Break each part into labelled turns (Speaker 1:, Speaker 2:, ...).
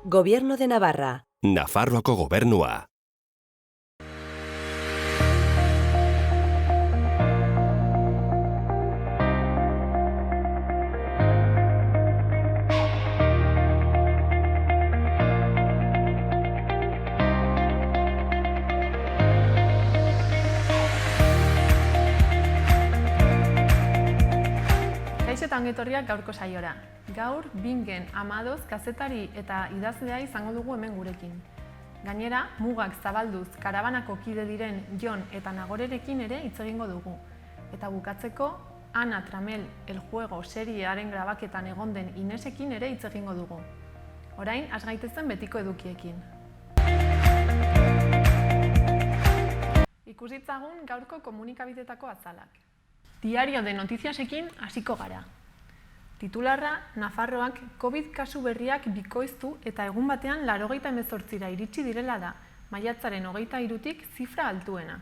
Speaker 1: Gobierno de Navarra.
Speaker 2: Nafarroako gobernua.
Speaker 3: Eta ongetorriak gaurko saiora. Gaur, Bingen Amadoz kazetari eta idazlea izango dugu hemen gurekin. Gainera, mugak zabalduz karabanako kide diren Jon eta Nagorerekin ere hitz egingo dugu. Eta bukatzeko, Ana Tramel El Juego seriearen grabaketan egon den Inesekin ere hitz egingo dugu. Orain, has gaitezen betiko edukiekin. Ikusitzagun gaurko komunikabideetako azalak. Diario de Notiziasekin hasiko gara. Titularra, Nafarroak COVID kasu berriak bikoiztu eta egun batean 98ra iritsi direla da, maiatzaren 23tik zifra altuena.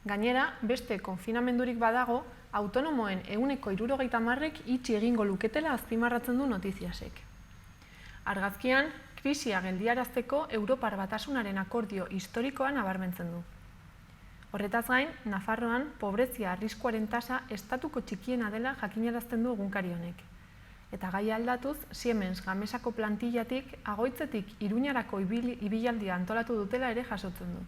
Speaker 3: Gainera, beste konfinamendurik badago, autonomoen 70%ek itxi egingo luketela azpimarratzen du Notiziasek. Argazkian, krisia geldiarazteko Europar Batasunaren akordio historikoa nabarmentzen du. Horretaz gain, Nafarroan pobrezia arriskuaren tasa estatuko txikiena dela jakinarazten du egunkari honek. Eta gai aldatuz, Siemens Gamesako plantillatik Agoitzetik Iruñarako ibilaldia antolatu dutela ere jasotzen du.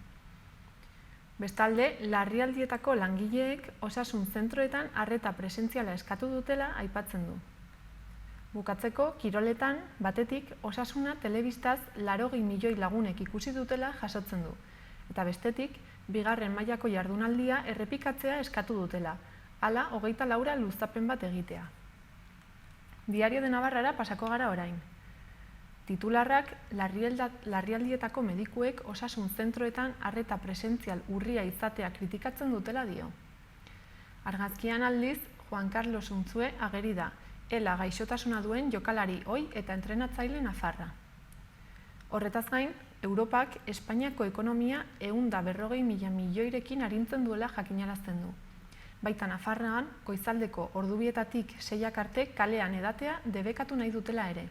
Speaker 3: Bestalde, larrialdietako langileek osasun zentroetan arreta presentziala eskatu dutela aipatzen du. Bukatzeko, kiroletan, batetik, osasuna telebistaz 80 milioi lagunek ikusi dutela jasotzen du. Eta bestetik, bigarren mailako jardunaldia errepikatzea eskatu dutela, hala 24 luzapen bat egitea. Diario de Navarrara pasako gara orain. Titularrak larrialdietako medikuek osasun zentroetan arreta presentzial urria izatea kritikatzen dutela dio. Argazkian aldiz, Juan Carlos Unzue ageri da, ela gaixotasuna duen jokalari ohi eta entrenatzaile nafarra. Horretaz gain, Europak Espainiako ekonomia 140.000 milioirekin arintzen duela jakinarazten du. Baita Nafarroan, goizaldeko ordubietatik 6ak arte kalean edatea debekatu nahi dutela ere.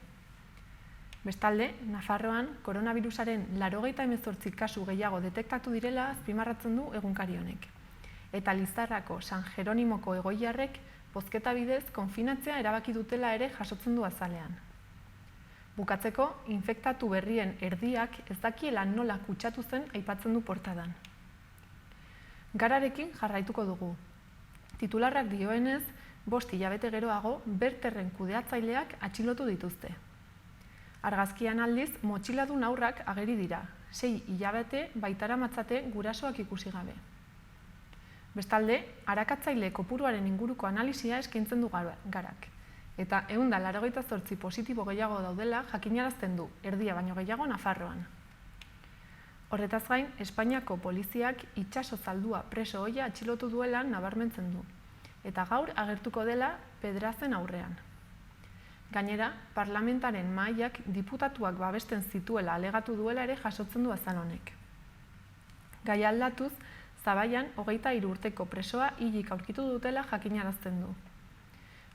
Speaker 3: Bestalde, Nafarroan koronavirusaren 98 kasu gehiago detektatu direla azpimarratzen du egunkari honek. Eta Lizarrako San Jeronimoko egoiarrek bozketa bidez konfinatzea erabaki dutela ere jasotzen du azalean. Bukatzeko, infektatu berrien erdiak ez dakiela nola kutsatu zen aipatzen du portadan. Gararekin jarraituko dugu. Titularrak dioenez, 5 hilabete geroago, berterren kudeatzaileak atxilotu dituzte. Argazkian aldiz, motxiladun haurrak ageri dira, 6 hilabete baitara-matzate gurasoak ikusi gabe. Bestalde, arakatzaile kopuruaren inguruko analisia eskaintzen du garak. Eta 188 positibo gehiago daudela jakinarazten du, erdia baino gehiago Nafarroan. Horretaz gain, Espainiako poliziak itsaso zaldua preso ohia atxilotu duela nabarmentzen du. Eta gaur agertuko dela Pedrazen aurrean. Gainera, parlamentaren mahaiak diputatuak babesten zituela alegatu duela ere jasotzen du azal honek. Gai aldatuz, Zabaian 23 urteko presoa hilik aurkitu dutela jakinarazten du.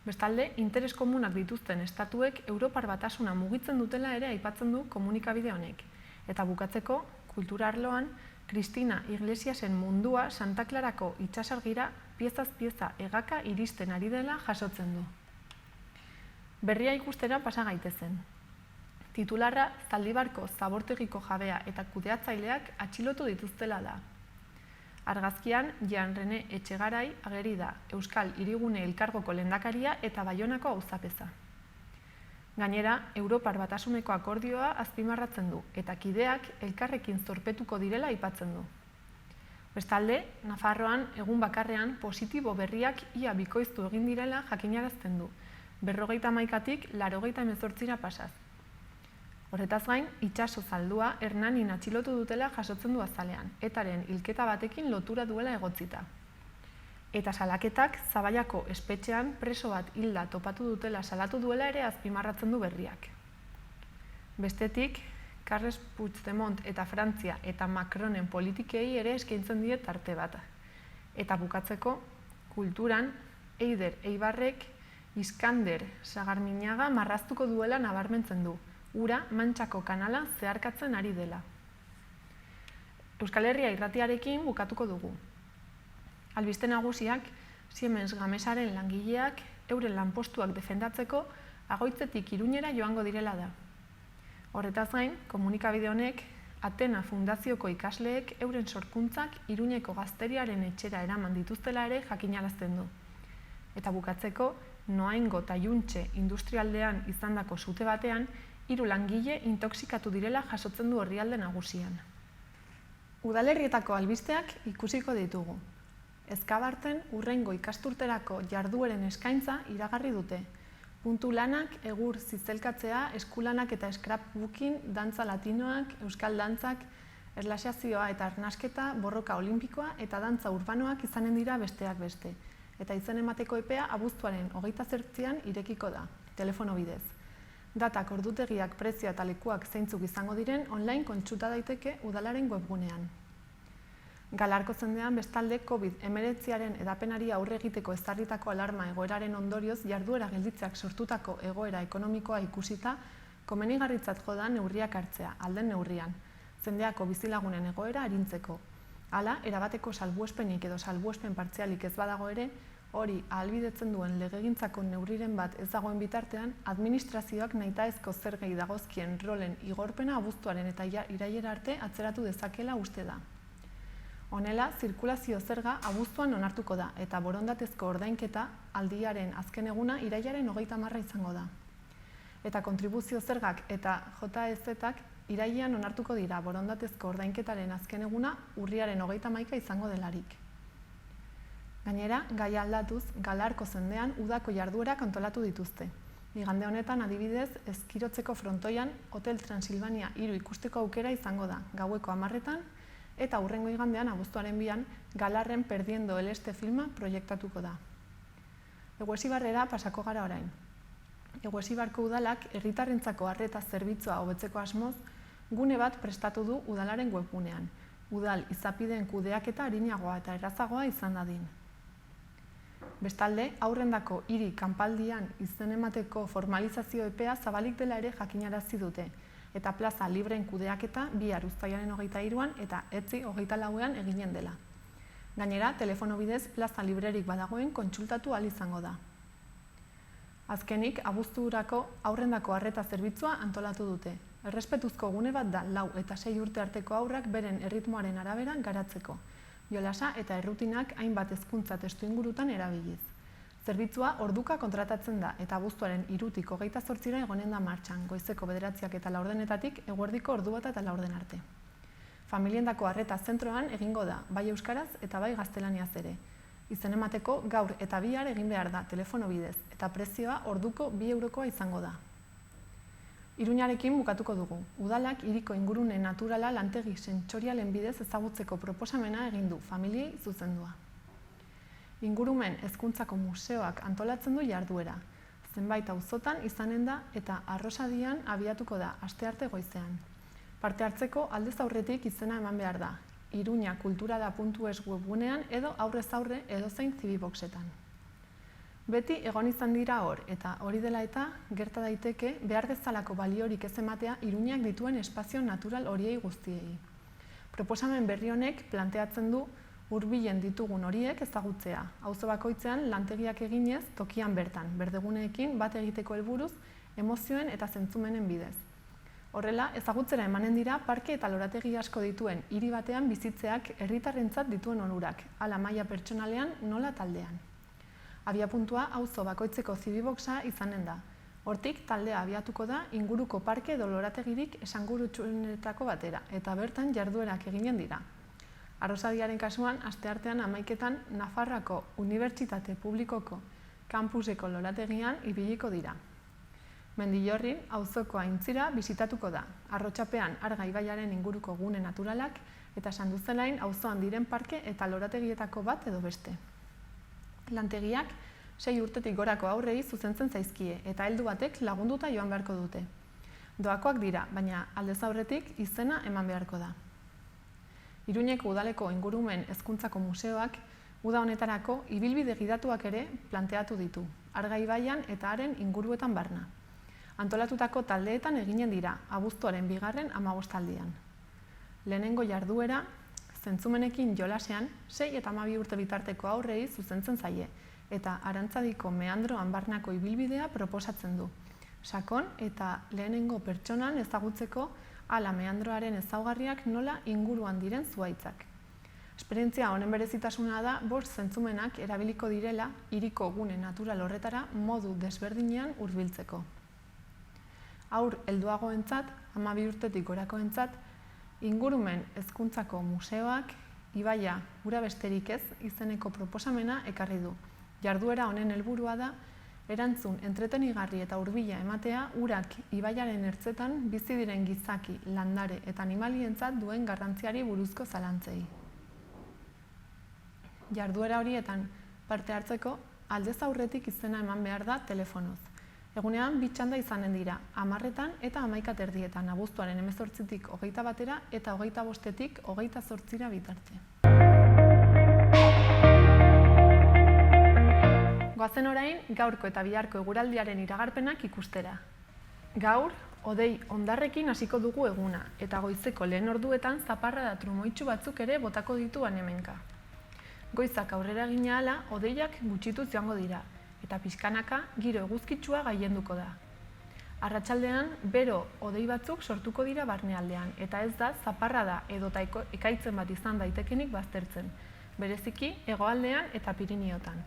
Speaker 3: Bestalde, interes komunak dituzten estatuek Europar Batasuna mugitzen dutela ere aipatzen du komunikabide honek. Eta bukatzeko, kultura arloan, Cristina Iglesiasen mundua Santa Clarako itsasargira piezaz pieza egaka iristen ari dela jasotzen du. Berria ikustera pasa gaitezen. Titularra, Zaldibarko zabortegiko jabea eta kudeatzaileak atxilotu dituztela da. Argazkian, Jean René Etxegarai ageri da, Euskal Hirigune Elkargoko lehendakaria eta Baionako auzapeza. Gainera, Europar Batasuneko akordioa azpimarratzen du, eta kideak elkarrekin zorpetuko direla aipatzen du. Bestalde, Nafarroan egun bakarrean positibo berriak ia bikoiztu egin direla jakinarazten du, 51tik 98ra pasaz. Horretaz gain, itsaso zaldua Hernanin atxilotu dutela jasotzen du azalean, etaren hilketa batekin lotura duela egotzita. Eta salaketak Zabaiako espetxean preso bat hilda topatu dutela salatu duela ere azpimarratzen du berriak. Bestetik, Carles Puigdemont eta Frantzia eta Macronen politikei ere eskaintzen die tarte bat. Eta bukatzeko, kulturan, Eider Eibarrek Iskander Sagarminaga marraztuko duela nabarmentzen du, ura Mantxako kanala zeharkatzen ari dela. Euskal Herria irratiarekin bukatuko dugu. Albiste nagusiak, Siemens Gamesaren langileak euren lanpostuak defendatzeko Agoitzetik Iruñera joango direla da. Horretaz gain, komunikabide honek Atena Fundazioko ikasleek euren sorkuntzak Iruñeko gazteriaren etxera eraman dituztela ere jakinarazten du. Eta bukatzeko, Noaingo eta Juntxe industrialdean izandako sute batean, 3 langile intoxikatu direla jasotzen du orrialde nagusian. Udalerrietako albisteak ikusiko ditugu. Ezkabarten hurrengo ikasturterako jardueren eskaintza iragarri dute. Puntu lanak, egur zizelkatzea, eskulanak eta scrapbooking, dantza latinoak, euskal dantzak, erlaxazioa eta arnasketa, borroka olimpikoa eta dantza urbanoak izanen dira besteak beste. Eta izen emateko epea abuztuaren 28an irekiko da, telefono bidez. Datak, ordutegiak, prezioa eta lekuak zeintzuk izango diren online kontsulta daiteke udalaren webgunean. Galarko zendean bestalde COVID-19aren edapenari aurre egiteko ezarritako alarma egoeraren ondorioz jarduera gelditzeak sortutako egoera ekonomikoa ikusita, komenigarritzat jo da neurriak hartzea, alden neurrian, zendeako bizilagunen egoera arintzeko. Hala, erabateko salbuespenik edo salbuespen partzialik ez badago ere, hori ahalbidetzen duen legegintzako neurriren bat ez dagoen bitartean, administrazioak nahitaezko zergei dagozkien rolen igorpena abuztuaren eta irailera arte atzeratu dezakela uste da. Honela, zirkulazio zerga abuztuan onartuko da eta borondatezko ordainketa aldiaren azken eguna irailaren 30 izango da. Eta kontribuzio zergak eta JEZ-ak irailean onartuko dira borondatezko ordainketaren azken eguna urriaren 31 izango delarik. Gainera, gai aldatuz, Galarko zendean udako jarduerak antolatu dituzte. Igande honetan adibidez, eskirotzeko frontoian Hotel Transilvania 3 ikusteko aukera izango da, gaueko 10etan, eta hurrengo igandean abuztuaren 2an Galarren Perdiendo el Este filma proiektatuko da. Eguesibarrera pasako gara orain. Eguesibarko udalak herritarrentzako arreta zerbitzua hobetzeko asmoz, gune bat prestatu du udalaren webgunean, udal izapideen kudeaketa arinagoa eta errazagoa izan dadin. Bestalde, aurrendako hiri kanpaldian izen emateko formalizazio epea zabalik dela ere jakinarazi dute, eta plaza libreen kudeaketa bihar uztailaren 23an eta etzi 24an eginen dela. Gainera, telefono bidez plaza librerik badagoen kontsultatu ahal izango da. Azkenik, abuzturako aurrendako arreta zerbitzua antolatu dute. Errespetuzko gune bat da 4 eta 6 urte arteko haurrak beren erritmoaren arabera garatzeko, jolasa eta errutinak hainbat hezkuntza testuingurutan erabiliz. Zerbitzua orduka kontratatzen da eta abuztuaren 3tik 28ra egonen da martxan, goizeko 9ak eta 4:00 eguerdiko ordu bata eta 4 arte. Familiendako arreta zentroan egingo da, bai euskaraz eta bai gaztelaniaz ere. Izen emateko gaur eta bihar egin behar da telefono bidez eta prezioa orduko 2 eurokoa izango da. Iruñarekin bukatuko dugu. Udalak hiriko ingurune naturala lantegi sentsorialen bidez ezagutzeko proposamena egin du, familiei zuzendua. Ingurumen hezkuntzako museoak antolatzen du jarduera. Zenbait auzotan izanen da eta Arrosadian abiatuko da astearte goizean. Parte hartzeko aldez aurretik izena eman behar da. iruñakulturada.es webgunean edo aurrez aurre edozein zibiboxetan. Beti egon izan dira hor, eta hori dela eta gerta daiteke behar bezalako baliorik ez ematea Iruñak dituen espazio natural horiei guztiei. Proposamen berri honek planteatzen du hurbilen ditugun horiek ezagutzea, auzo bakoitzean lantegiak eginez tokian bertan, berdeguneekin bat egiteko helburuz, emozioen eta zentzumenen bidez. Horrela, ezagutzera emanen dira parke eta lorategi asko dituen hiri batean bizitzeak herritarrentzat dituen onurak, hala maila pertsonalean nola taldean. Abiapuntua auzo bakoitzeko zibiboxa izanen da. Hortik taldea abiatuko da inguruko parke edo lorategirik esangurutsuenetako batera, eta bertan jarduerak eginen dira. Arrosadiaren kasuan, asteartean 11etan Nafarroako Unibertsitate Publikoko kampuseko lorategian ibiliko dira. Mendillorrin auzoko aintzira bisitatuko da, Arrotxapean Arga ibaiaren inguruko gune naturalak eta Sanduzelain auzoan diren parke eta lorategietako bat edo beste. Lantegiak 6 urtetik gorako aurrei zuzentzen zaizkie eta heldu batek lagunduta joan beharko dute. Doakoak dira, baina aldez aurretik izena eman beharko da. Iruñeko udaleko ingurumen hezkuntzako museoak uda honetarako ibilbide gidatuak ere planteatu ditu. Arga ibaian eta haren inguruetan barna. Antolatutako taldeetan eginen dira, abuztuaren 2. hamabostaldian. Lehenengo jarduera, zentzumenekin jolasean, 6 eta 12 urte bitarteko aurrei zuzentzen zaie, eta Arantzadiko meandroan barnako ibilbidea proposatzen du. Sakon eta lehenengo pertsonan ezagutzeko hala meandroaren ezaugarriak nola inguruan diren zuhaitzak. Esperientzia honen berezitasuna da 5 zentzumenak erabiliko direla hiriko gune natural horretara modu desberdinean hurbiltzeko. Haur helduagoentzat, 12 urtetik gorakoentzat, ingurumen hezkuntzako museoak ibaia gura besterik ez izeneko proposamena ekarri du. Jarduera honen helburua da erantzun entretenigarri eta hurbila ematea urak ibaiaren ertzetan bizi diren gizaki, landare eta animalientzat duen garrantziari buruzko zalantzei. Jarduera horietan parte hartzeko aldez aurretik izena eman behar da telefonoz. Egunean 2 txanda izanen dira, 10etan eta 11 abuztuaren 18tik 21 eta 25tik 28 bitarte. Goazen orain, gaurko eta biharko eguraldiaren iragarpenak ikustera. Gaur, hodei hondarrekin hasiko dugu eguna, eta goizeko lehen orduetan zaparrada trumoitsu batzuk ere botako ditu hemenka. Goizak aurrera egin ahala, hodeiak gutxituz joango dira, eta pixkanaka giro eguzkitsua gailenduko da. Arratsaldean, bero hodei batzuk sortuko dira barnealdean, eta ez da zaparrada edota ekaitzen bat izan daitekenik baztertzen, bereziki hegoaldean eta Pirinioetan.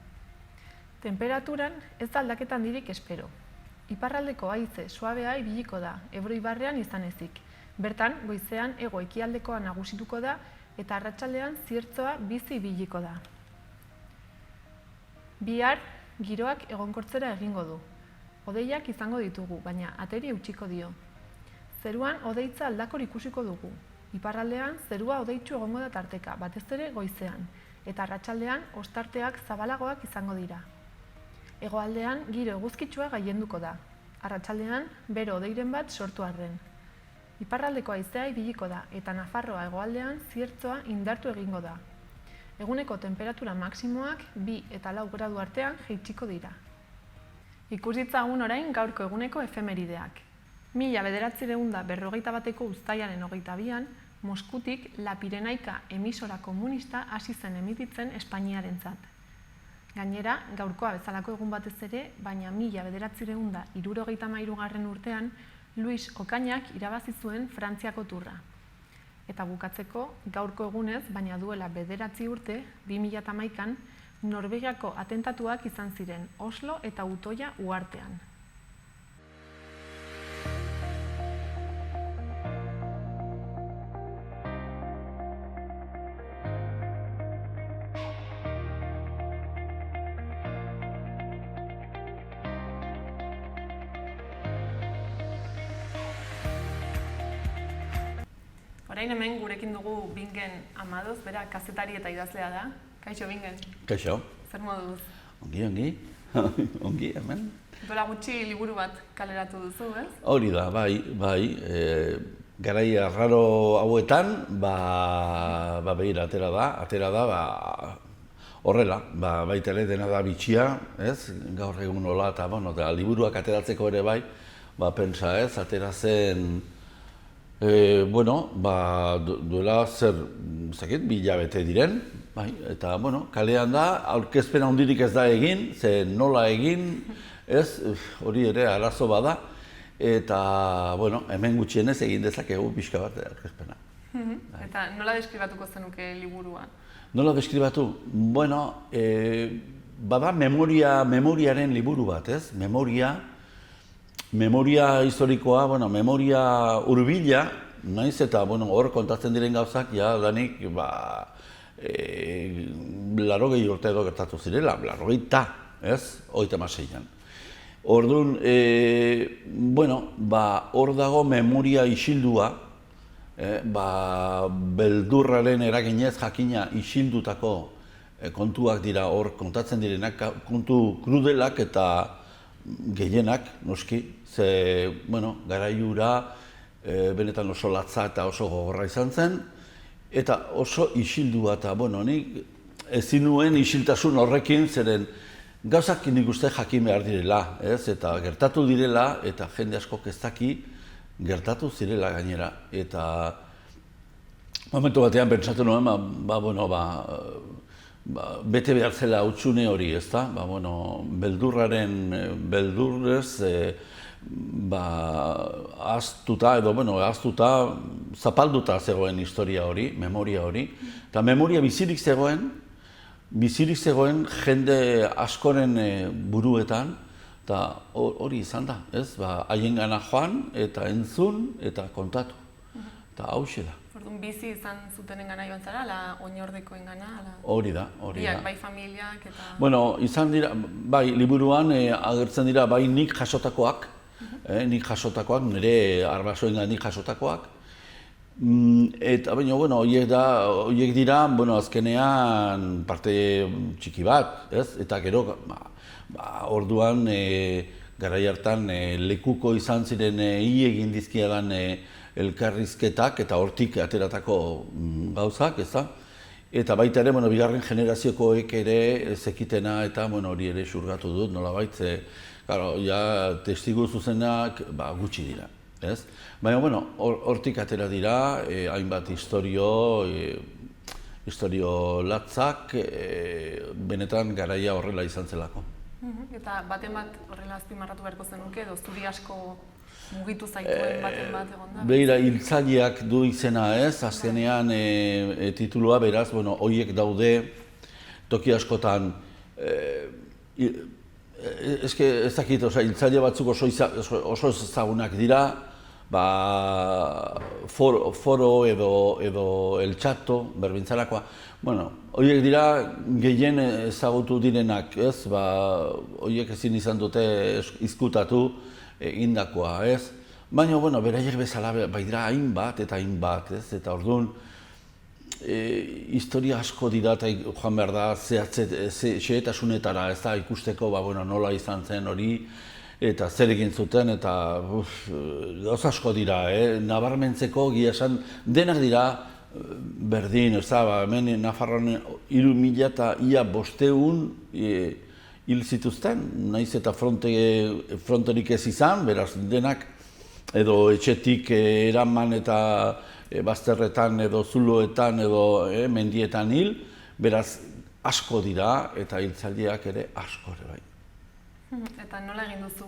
Speaker 3: Temperaturan ez da aldaketa handirik espero. Iparraldeko haize suabea ibiliko da, Ebro ibarrean izan ezik. Bertan, goizean hego-ekialdekoa nagusituko da eta arratsaldean ziertzoa bizi ibiliko da. Bihar, giroak egonkortzera egingo du. Hodeiak izango ditugu, baina ateri eutsiko dio. Zeruan hodeitza aldakor ikusiko dugu. Iparraldean zerua hodeitsu egongo da tarteka, batez ere goizean, eta arratsaldean ostarteak zabalagoak izango dira. Hegoaldean giro eguzkitsua gailenduko da. Arratsaldean bero hodeiren bat sortu arren. Iparraldeko haizea ibiliko da eta Nafarroa hegoaldean ziertzoa indartu egingo da. Eguneko temperatura maksimoak 2 eta 4 gradu artean jaitsiko dira. Ikus ditzagun orain gaurko eguneko efemerideak. 1951 uztailaren 22an, Moskutik La Pirenaika emisora komunista hasi zen emititzen Espainiarentzat. Gainera, gaurkoa bezalako egun batez ere, baina 1973 urtean, Luis Okainak irabazi zuen Frantziako turra. Eta bukatzeko, gaurko egunez, baina duela 9 urte, 2011an, Norvegiako atentatuak izan ziren Oslo eta Utoya uhartean. Orain hemen gurekin dugu Bingen Amadoz, bera kazetari eta idazlea da. Kaixo, Bingen.
Speaker 4: Kaixo.
Speaker 3: Zer moduz?
Speaker 4: Ongi. Ongi, hemen.
Speaker 3: Dola gutxi liburu bat kaleratu duzu, ez?
Speaker 4: Hori da, bai. Garai arraro hauetan, behira, atera da, horrela, baita ere dena da bitxia, ez? Gaur egun nola, eta liburuak ateratzeko ere bai, pentsa ez, atera zen, duela zer, 2 hilabete diren, eta, kalean da, aurkezpena handirik ez da egin, ze nola egin, ez, hori ere arazo bada, eta, hemen gutxienez egin dezakegu pixka bat aurkezpena.
Speaker 3: Eta nola deskribatuko zenuke liburua?
Speaker 4: Nola deskribatu? Bada memoriaren liburu bat, ez? Memoria historikoa, memoria hurbila, naiz eta hor kontatzen diren gauzak, danik 80 urte edo gertatu zirela, 80, ez? 36an. Orduan, hor dago memoria isildua, beldurraren eraginez jakina isildutako kontuak dira hor kontatzen direnak, kontu krudelak eta gehienak, noski, ze, garaiura benetan oso latza eta oso gogorra izan zen, eta oso isildua eta, nik ezin nuen isiltasun horrekin, zeren gauzak nik uste jakin behar direla, ez? Eta gertatu direla, eta jende askok ez daki gertatu zirela gainera. Eta momentu batean pentsatu nuen, bete behar zela hutsune hori, ez da? Beldurrez, ahaztuta, zapalduta zegoen historia hori, memoria hori. Eta memoria bizirik zegoen jende askoren buruetan, eta hori izan da, ez? Haiengana joan, eta entzun, eta kontatu. Eta hauxe da.
Speaker 3: Orduan, bizi izan zutenengana joan zara, ala oinordekoengana?
Speaker 4: Hori da.
Speaker 3: Biak, bai familiak eta...
Speaker 4: Bueno, izan dira, bai, liburuan agertzen dira, bai nik jasotakoak, nire arbasoengatik jasotakoak. Eta, baina, horiek dira, azkenean parte txiki bat, ez? Eta gero, orduan, garai hartan lekuko izan ziren egin dizkiadan elkarrizketak eta hortik ateratako gauzak, ez da? Eta baita ere, bigarren generaziokoek ere zekitena eta hori ere xurgatu dut, nolabait, testigu zuzenak gutxi dira, ez? Baina, hortik atera dira, hainbat historio latzak, benetan garaia horrela izan zelako.
Speaker 3: Eta baten bat horrela azpimarratu beharko zenuke, edo zuri asko mugitu zaituen baten bat egon da?
Speaker 4: Begira, hiltzaileak du izena, ez? Azkenean titulua beraz, horiek daude toki askotan, ez dakit, hiltzaile batzuk oso ezagunak dira, Foro edo El Chato, berbintzalakoa. Horiek dira gehien ezagutu direnak, ez? Horiek ezin izan dute izkutatu egindakoa, ez? Baina, beraiek bezala bai dira hainbat eta hainbat, ez? Eta orduan, historia asko dira eta joan behar da xehetasunetara, ez da ikusteko nola izan zen hori, eta zer egin zuten, eta gauza asko dira, nabarmentzeko egia esan denak dira berdin, ez da, hemen Nafarroan 3.500 hil zituzten, nahiz eta fronterik ez izan, beraz denak edo etxetik eraman eta bazterretan edo zuloetan edo mendietan hil, beraz asko dira eta hiltzaileak ere asko ere bai.
Speaker 3: Eta nola egin duzu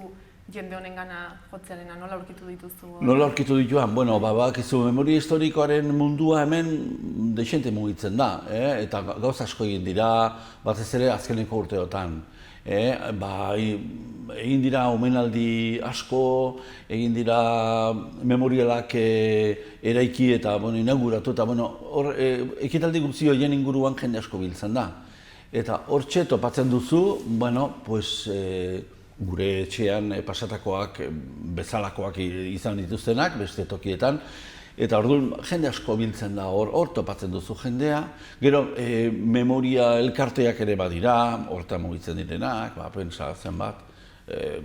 Speaker 3: jende honengana jotzearena, nola aurkitu dituzu?
Speaker 4: Nola aurkitu dituan? Bakizu, memoria historikoaren mundua hemen dexente mugitzen da, eta gauza asko egin dira, batez ere azkeneko urteotan. Egin dira omenaldi asko, egin dira memorialak eraiki eta inauguratu, eta ekitaldi guzti horien inguruan jende asko biltzen da. Eta hortxe topatzen duzu, gure etxean pasatakoak, bezalakoak izan dituztenak, beste tokietan, eta orduan jende asko biltzen da, hor topatzen duzu jendea. Gero, memoria elkarteak ere badira, hortan mugitzen direnak, pentsa zenbat,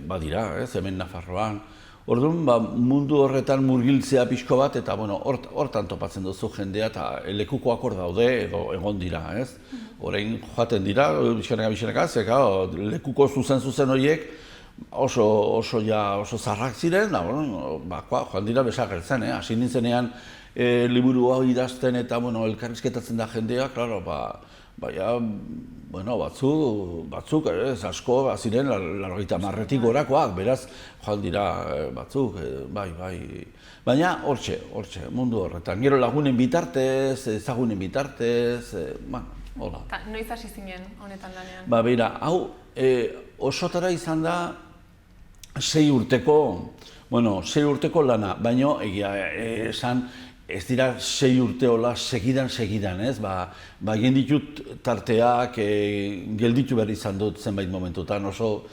Speaker 4: badira, hemen Nafarroan. Orduan, mundu horretan murgiltzea pixko bat, eta hortan topatzen duzu jendea, eta lekukoak hor daude, edo egon dira, ez? Orain joaten dira, bizkanaka, lekuko zuzen horiek oso zarrak ziren, joan dira besagertzen, hasi nintzenean liburu hau idazten eta elkarrizketatzen da jendea, batzuk, asko ziren 80 gorakoak, beraz, joan dira batzuk, bai. Baina hortxe, mundu horretan. Gero lagunen bitartez, ezagunen bitartez, hola.
Speaker 3: Eta noiz hasi zinen honetan lanean?
Speaker 4: Beira, hau osotara izan da 6 urteko lana, baina egia esan, ez dira 6 urte hola segidan, ez? Egin ditut tarteak, gelditu behar izan dut zenbait momentutan, oso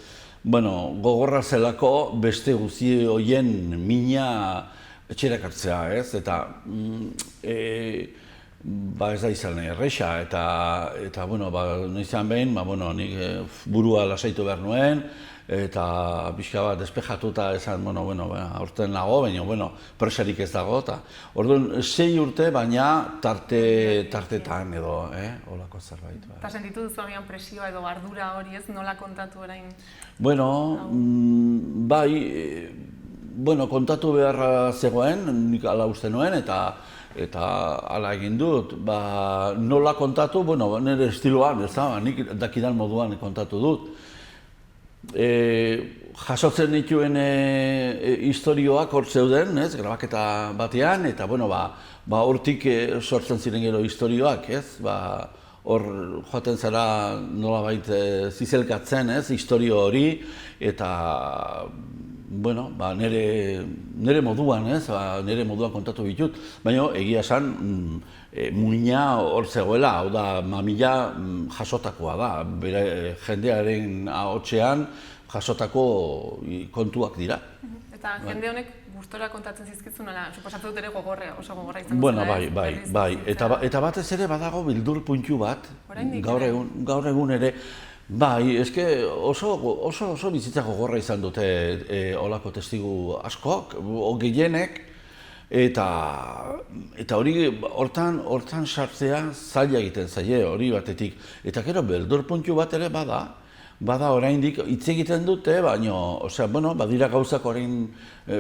Speaker 4: gogorra zelako beste guzti horien mina etxerak hartzea, ez? Eta ba ez da izan erresa, eta bueno, ba, izan behin, ba, bueno, nik burua lasaitu behar nuen, eta pixka bat despejatuta esan, bueno, aurten nago, baina, bueno, presarik ez dago, eta orduan 6 urte, baina tartetan edo, holako zerbait.
Speaker 3: Eta sentitu duzu agian presioa edo ardura hori ez, nola kontatu orain?
Speaker 4: Bueno, bai, kontatu beharra zegoen, nik ala uste nuen, eta hala egin dut. Ba, nola kontatu, nire estiloan, ez da, nik dakidan moduan kontatu dut. Jasotzen dituen istorioak hor zeuden, grabaketa batean, eta hortik sortzen ziren gero istorioak, hor joaten zara nolabait zizelkatzen, istorio hori, eta nire moduan, nire moduan kontatu ditut, baina egia esan muina hor zegoela, hau da, mamila jasotakoa da, bere jendearen ahotsean jasotako kontuak dira.
Speaker 3: Eta jende honek gustora kontatzen zizkizu nola, suposatu dut ere oso gogorra izango zela.
Speaker 4: Bai, eta batez ere badago bildur puntu bat, gaur egun ere, bai, eske oso bizitza gogorra izan dute olako testigu askok, gehienek, eta hori hortan sartzea zaila egiten zaie hori batetik. Eta gero beldur puntu bat ere bada oraindik hitz egiten dute, baina, badira gauzak orain,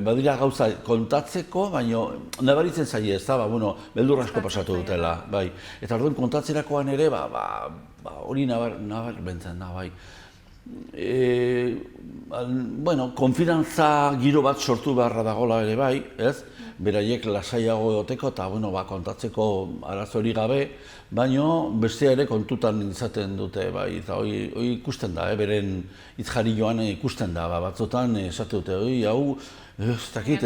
Speaker 4: badira gauza kontatzeko, baina nabaritzen zaie ez da, beldur asko pasatu dutela, bai. Eta orduan kontatzerakoan ere, hori nabarmentzen da, bai. Konfidantza giro bat sortu beharra dagoela ere bai, ez? Beraiek lasaiago egoteko eta kontatzeko arazori gabe, baina bestea ere kontutan izaten dute, bai, eta hori ikusten da, beren hitzjari joan ikusten da, batzutan esate dute, hau, ez dakit,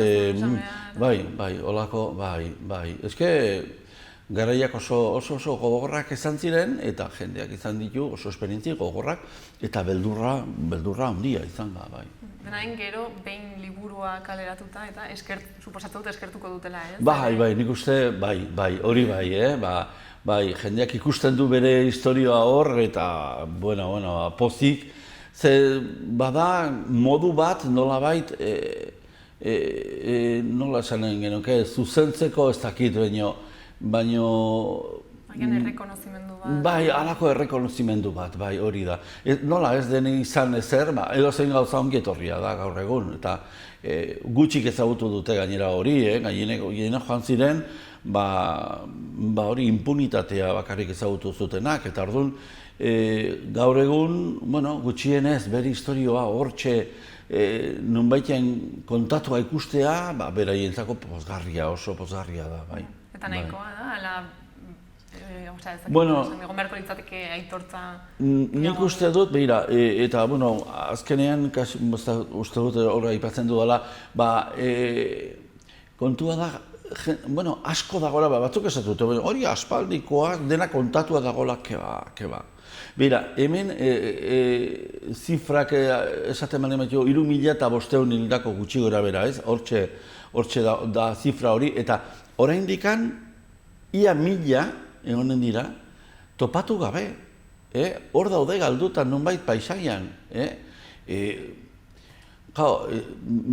Speaker 4: bai, holako, bai, ezke, garaiak oso gogorrak izan ziren, eta jendeak izan ditu oso esperientzi gogorrak, eta beldurra handia izan da, bai.
Speaker 3: Denain gero, behin liburua kaleratuta, eta suposatu dut eskertuko dutela, ez?
Speaker 4: Bai, nik uste, bai, hori bai, jendeak ikusten du bere historia hor, eta, pozik, ze bada modu bat nolabait, nola esanen genuke, zuzentzeko ez dakit, baina...
Speaker 3: Agian errekonozimendu bat.
Speaker 4: Bai, halako errekonozimendu bat, bai, hori da. Nola ez den izan ezer, edo zein gauza ongi etorria da gaur egun, eta gutxik ezagutu dute gainera hori, gainenak joan ziren, hori impunitatea bakarrik ezagutu zutenak, eta orduan gaur egun, gutxienez, bere historioa hortxe nonbaitean kontatua ikustea, beraientzako oso pozgarria da, bai.
Speaker 3: Eta nahikoa da, ala, egon beharko litzateke aitortza...
Speaker 4: Nik uste dut, eta, azkenean, uste dut horra aipatzen dudala, kontua da, asko dagoela, batzuk esatu dute, hori aspaldikoak dena kontatua dagoela, keba. Hemen zifrak esaten baldin batitu, 3.500 hildako gutxi gora bera, ez? Hortxe da zifra hori, eta oraindikan ia 1.000 egonen dira, topatu gabe. Hor daude galdutan nonbait paisaian.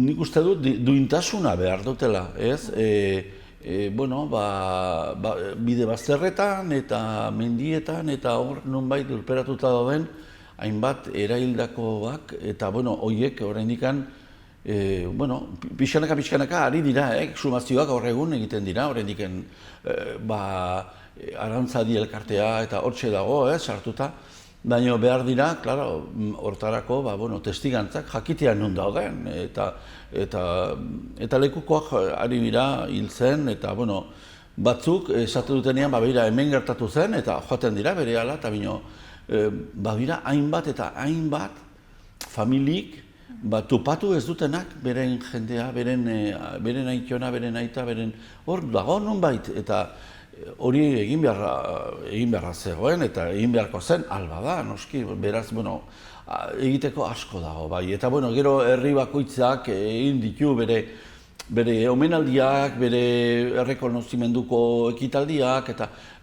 Speaker 4: Nik uste dut duintasuna behar dutela, ez? Bide bazterretan eta mendietan eta hor nonbait lurperatuta dauden hainbat eraildakoak eta horiek oraindikan pixkanaka ari dira, sumazioak gaur egun egiten dira, oraindiken Arantzadi elkartea eta hortxe dago, sartuta, baina behar dira, hortarako, testigantzak jakitean non dauden, eta lekukoak ari dira hiltzen, eta batzuk esate dutenean, hemen gertatu zen, eta joaten dira berehala, eta badira hainbat eta hainbat familik, topatu ez dutenak beren jendea, beren aitona, beren aita, hor dago nonbait, eta hori egin beharra zegoen eta egin beharko zen, alba da, noski, beraz, egiteko asko dago, bai. Eta, gero herri bakoitzak egin ditu bere omenaldiak, bere errekonozimenduko ekitaldiak,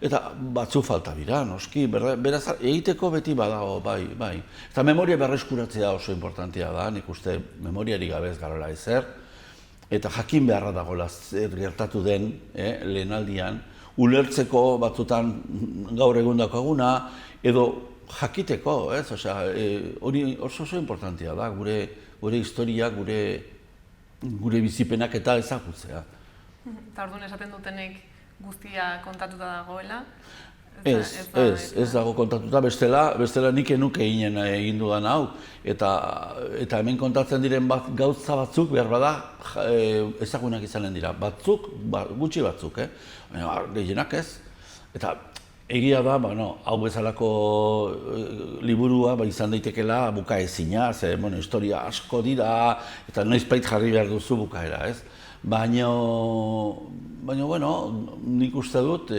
Speaker 4: eta batzu falta dira, noski, beraz egiteko beti badago, bai. Eta memoria berreskuratzea oso importantea da, nik uste memoriari gabe ez garela ezer, eta jakin beharra dagoela zer gertatu den lehenaldian, ulertzeko batzutan gaur egun daukaguna, edo jakiteko, ez? Osea, hori oso importantea da, gure historia, gure bizipenak eta ezagutzea.
Speaker 3: Eta orduan esaten dutenek guztia kontatuta dagoela?
Speaker 4: Ez dago kontatuta, bestela nik enuke egin dudan hau, eta hemen kontatzen diren gauza batzuk behar bada ezagunak izanen dira, gutxi batzuk, baina gehienak ez. Eta egia da, hau bezalako liburua izan daitekela bukaezina, ze historia asko dira, eta noizbait jarri behar duzu bukaera, ez? Baina, nik uste dut,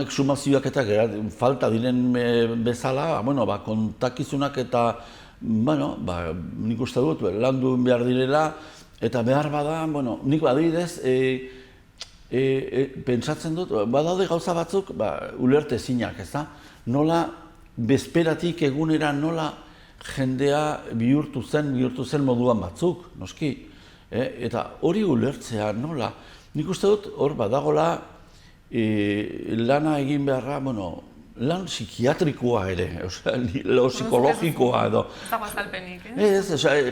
Speaker 4: exhumazioak eta falta diren bezala, kontakizunak eta, nik uste dut, landu behar direla, eta behar bada, nik badibidez, pentsatzen dut, badaude gauza batzuk, ulertezinak, ez da? Nola, bezperatik egunera, nola jendea bihurtu zen moduan batzuk, noski? Eta hori ulertzea, nola? Nik uste dut, hor badagola lana egin beharra, lan psikiatrikoa ere, lo psikologikoa edo.
Speaker 3: Ez dago azalpenik,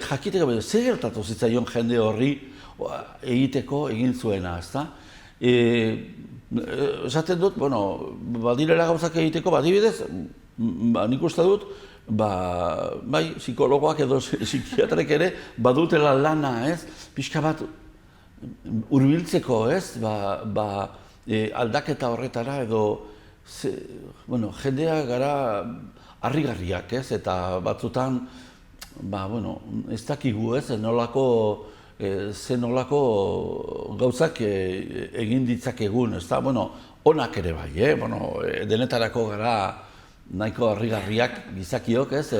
Speaker 4: Jakiteko, zer gertatu zitzaion jende horri egiteko egin zuena, ez da? Esaten dut, badirela gauzak egiteko, badibidez, nik uste dut, psikologoak edo psikiatrek ere badutela lana, ez? Pixka bat hurbiltzeko, ez? Aldaketa horretara edo, jendea gara harrigarriak, ez? Eta batzutan, ez dakigu, ez? Zenolako gauzak egin ditzakegun, ez da? Onak ere bai, denetarako gara nahiko harrigarriak gizakiok, ez?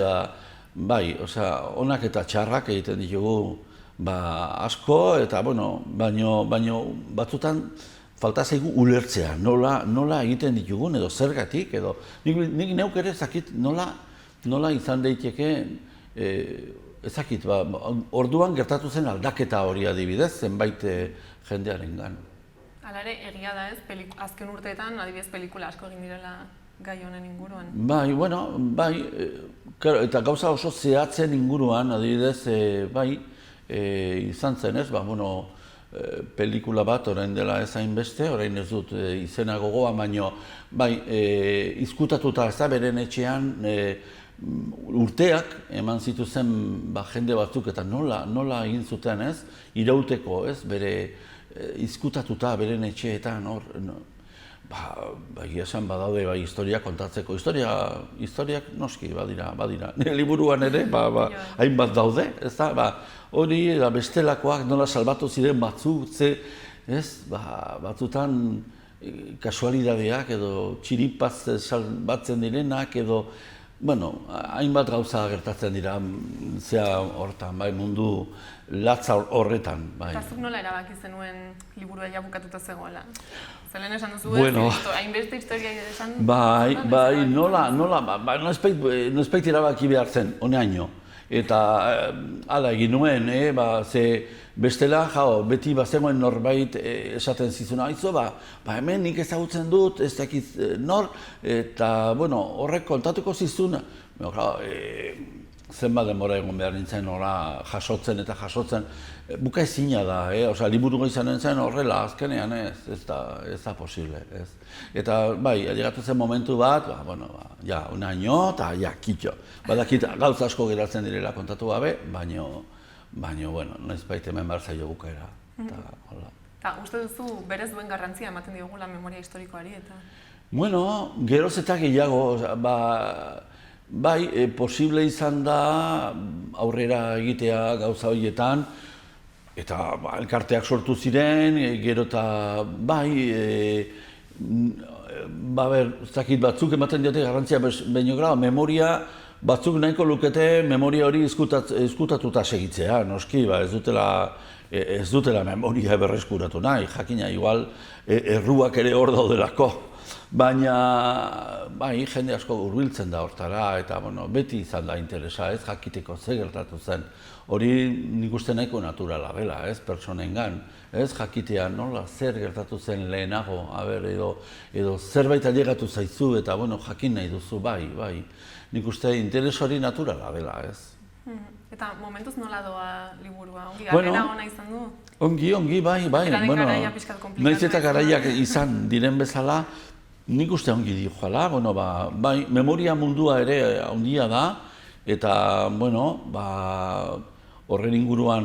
Speaker 4: Onak eta txarrak egiten ditugu asko, eta baino batzutan falta zaigu ulertzea, nola egiten ditugun, edo zergatik, edo nik neuk ere ezakit nola izan daiteke, ezakit, orduan gertatu zen aldaketa hori adibidez, zenbait jendearengan.
Speaker 3: Hala ere, egia da ez, azken urteetan adibidez pelikula asko egin direla gai honen inguruan.
Speaker 4: Eta gauza oso zehatzen inguruan, adibidez, izan zen ez, pelikula bat orain dela ez hainbeste, orain ez dut izena gogoa, baino, izkutatuta ez da, beren etxean urteak eman zituzen jende batzuk eta nola egin zuten ez, irauteko ez, bere izkutatuta beren etxeetan hor, egia esan badaude historia kontatzeko. Historiak noski badira. Nire liburuan ere hainbat daude, ez da? Hori bestelakoak nola salbatu ziren batzuk, batzutan kasualidadeak edo txiripaz salbatzen direnak edo hainbat gauza gertatzen dira hortan, mundu latza horretan.
Speaker 3: Eta zuk nola erabaki zenuen liburua ja bukatuta zegoela? Zelen esan duzu hainbeste historia esan?
Speaker 4: Noizbait erabaki behar zen, honeaino. Eta hala egin nuen, ze bestela, beti bazegoen norbait esaten zizuna, hemen nik ezagutzen dut, ez dakit nor, eta horrek kontatuko zizuna. Zenbat denbora egon behar nintzen jasotzen, bukaezina da, liburuko izanen zen horrela, azkenean ez da posible. Eta ailegatu zen momentu bat, unaino eta kitxo. Badakit gauza asko geratzen direla kontatu gabe, baina, noizbait hemen behar zaio bukaera.
Speaker 3: Eta uste duzu berez duen garrantzia ematen diogula memoria historikoari eta?
Speaker 4: Geroz eta gehiago, posible izan da aurrera egitea gauza horietan, eta elkarteak sortu ziren, gero eta ez dakit batzuk ematen diote garrantzia, baina memoria batzuk nahiko lukete memoria hori ezkutatuta segitzea, noski, ez dutela memoria berreskuratu nahi, jakina igual erruak ere hor daudelako. Baina, bai, jende asko hurbiltzen da hortara, eta beti izan da interesa, ez jakiteko ze gertatu zen. Hori nik uste nahiko naturala dela, ez, pertsonengan, ez, jakitea nola zer gertatu zen lehenago, edo zerbait ailegatu zaizu, eta, jakin nahi duzu, bai. Nik uste interes hori naturala dela, ez.
Speaker 3: Eta momentuz nola doa liburua? Ongi garrera ona izan du?
Speaker 4: Ongi, bai. Naiz eta garaiak izan diren bezala, nik uste ongi dihoala, bai, memoria mundua ere handia da, eta, horren inguruan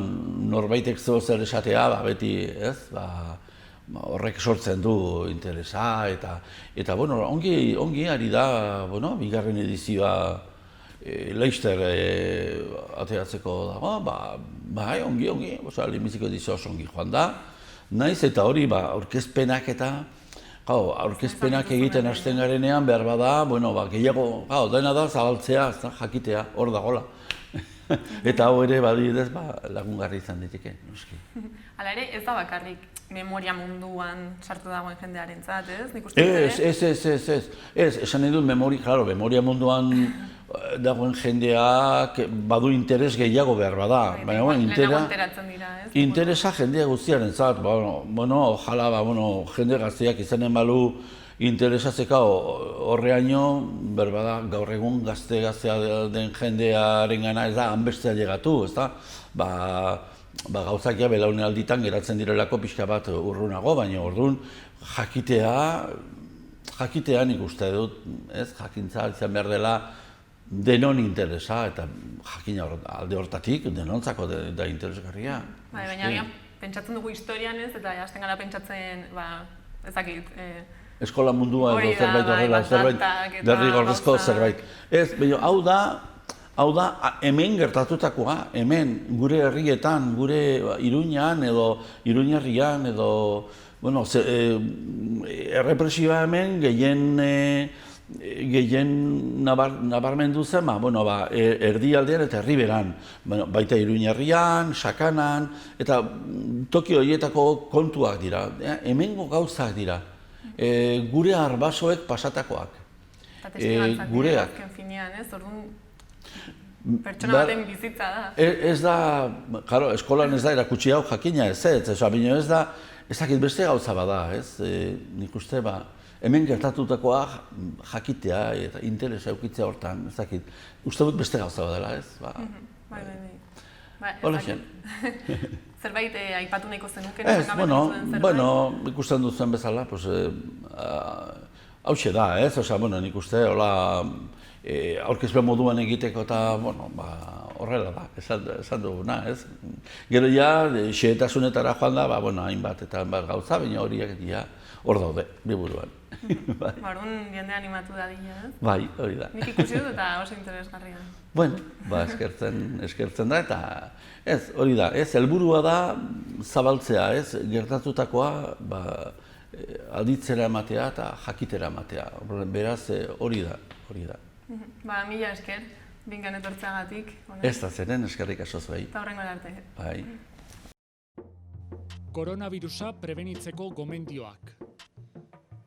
Speaker 4: norbaitek zer esatea, beti, ez, horrek sortzen du interesa, eta, ongi ari da, bigarren edizioa Leister ateratzeko dago, bai, ongi, lehenbiziko edizioa oso ongi joan da, naiz eta hori, aurkezpenak eta, aurkezpenak egiten hasten garenean, behar bada, gehiago, dena da zabaltzea, jakitea, hor dagoela. Eta hau ere, badidez, lagungarri izan diteke, noski.
Speaker 3: Hala ere, ez da bakarrik memoria munduan sartu dagoen jendearentzat, ez?
Speaker 4: Ez, esan nahi dut memoria munduan dagoen jendeak badu interes gehiago behar bada.
Speaker 3: Lehenago enteratzen dira, ez?
Speaker 4: Interesa jendea guztiarentzat, ojala, jende gazteak izanen balu interesatzeka horreaino, berbada, gaur egun gaztea den jendearen gana ez da, hanbestea llegatu, ez da? Gauzak ja belaune alditan geratzen direlako pixka bat urrunago, baina orduan jakitea nik uste dut, ez? Jakintza izan behar dela denon interesa, eta jakina alde hortatik denontzako da interesgarria.
Speaker 3: Baina pentsatzen dugu historian ez, eta hasten gara pentsatzen, ezakit,
Speaker 4: eskola mundua edo zerbait horrela, derrigorrezko zerbait. Ez, hau da, hemen gertatutakoa, hemen gure herrietan, gure Iruñan edo Iruñerrian edo, errepresioa hemen gehien nabarmendu zen, erdialdean eta herriberan, baita Iruñerrian, Sakanan, eta toki horietako kontuak dira, hemengo gauzak dira. Gure arbasoek pasatakoak.
Speaker 3: Eta testigantzak dira azken finean, ez? Orduan, pertsona baten bizitza da.
Speaker 4: Ez da, eskolan ez da erakutsi hau jakina ez, baina ez da, ez dakit beste gauza bada, ez? Nik uste, hemen gertatutakoa jakitea eta interesa eukitzea hortan, ez dakit. Uste dut beste gauza badela, ez? Hola, xen.
Speaker 3: Zerbait aipatu nahiko zenuken?
Speaker 4: Ez, ikusten duzuen bezala, hauxe da, ez? Nik uste, aurkezpen moduan egiteko eta, horrela da, esan duguna, ez? Gero ja, xehetasunetara joan da, hainbat eta hainbat gauza, baina horiek dira hor daude, liburuan.
Speaker 3: Orduan jende animatu da dira, ez?
Speaker 4: Bai, hori da.
Speaker 3: Nik ikusi dut eta oso interesgarria.
Speaker 4: Eskertzen da, eta ez, hori da, ez, helburua da zabaltzea, ez, gertatutakoa aditzera ematea eta jakitera ematea, beraz hori da.
Speaker 3: Mila esker, binkan etortzeagatik.
Speaker 4: Ez da zeren, eskerrik asoz bai.
Speaker 3: Eta horrengo arte.
Speaker 4: Bai.
Speaker 5: Koronavirusa prebenitzeko gomendioak.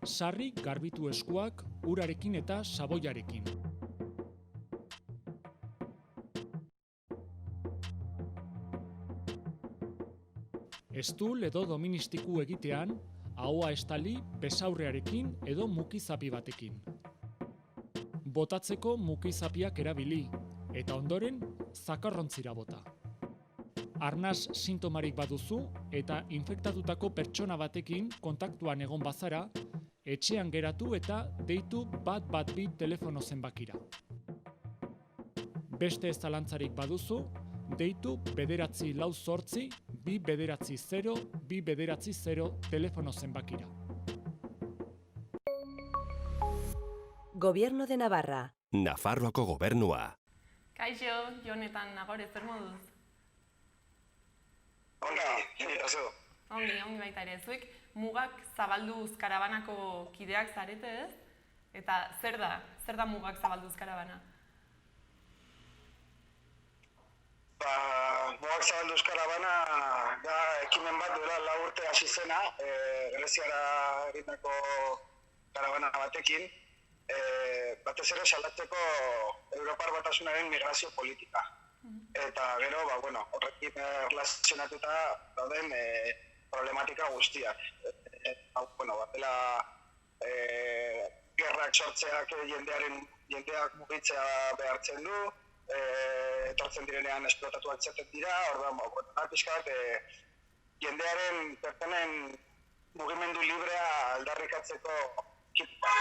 Speaker 5: Sarri garbitu eskuak urarekin eta saboiarekin. Estul edo doministiku egitean, ahoa estali besaurrearekin edo mukizapi batekin. Botatzeko mukizapiak erabili, eta ondoren zakarrontzira bota. Arnas sintomarik baduzu eta infektatutako pertsona batekin kontaktuan egon bazara, etxean geratu eta deitu 112 telefono zenbakira. Beste zalantzarik baduzu, deitu 948 290 290 telefono zenbakira.
Speaker 1: Gobierno de Navarra.
Speaker 2: Nafarroako gobernua.
Speaker 3: Kaixo, Jonetan Nagore, zer moduz? Ongi baita ere, zuek mugak zabalduz karabanako kideak zarete ez? Eta zer da mugak zabalduz karabana?
Speaker 6: Mugak Zabalduz Karabana da ekimen bat duela 4 urte hasi zena, Greziara egindako karabana batekin, batez ere salatzeko Europar Batasunaren migrazio politika. Eta gero, horrekin erlazionatuta dauden problematika guztiak. Batela gerrak sortzeak jendeak mugitzea behartzen du, etortzen direnean esplotatuak izaten dira, orduan, pixka bat, jendearen pertsonen mugimendu librea aldarrikatzeko ekipa.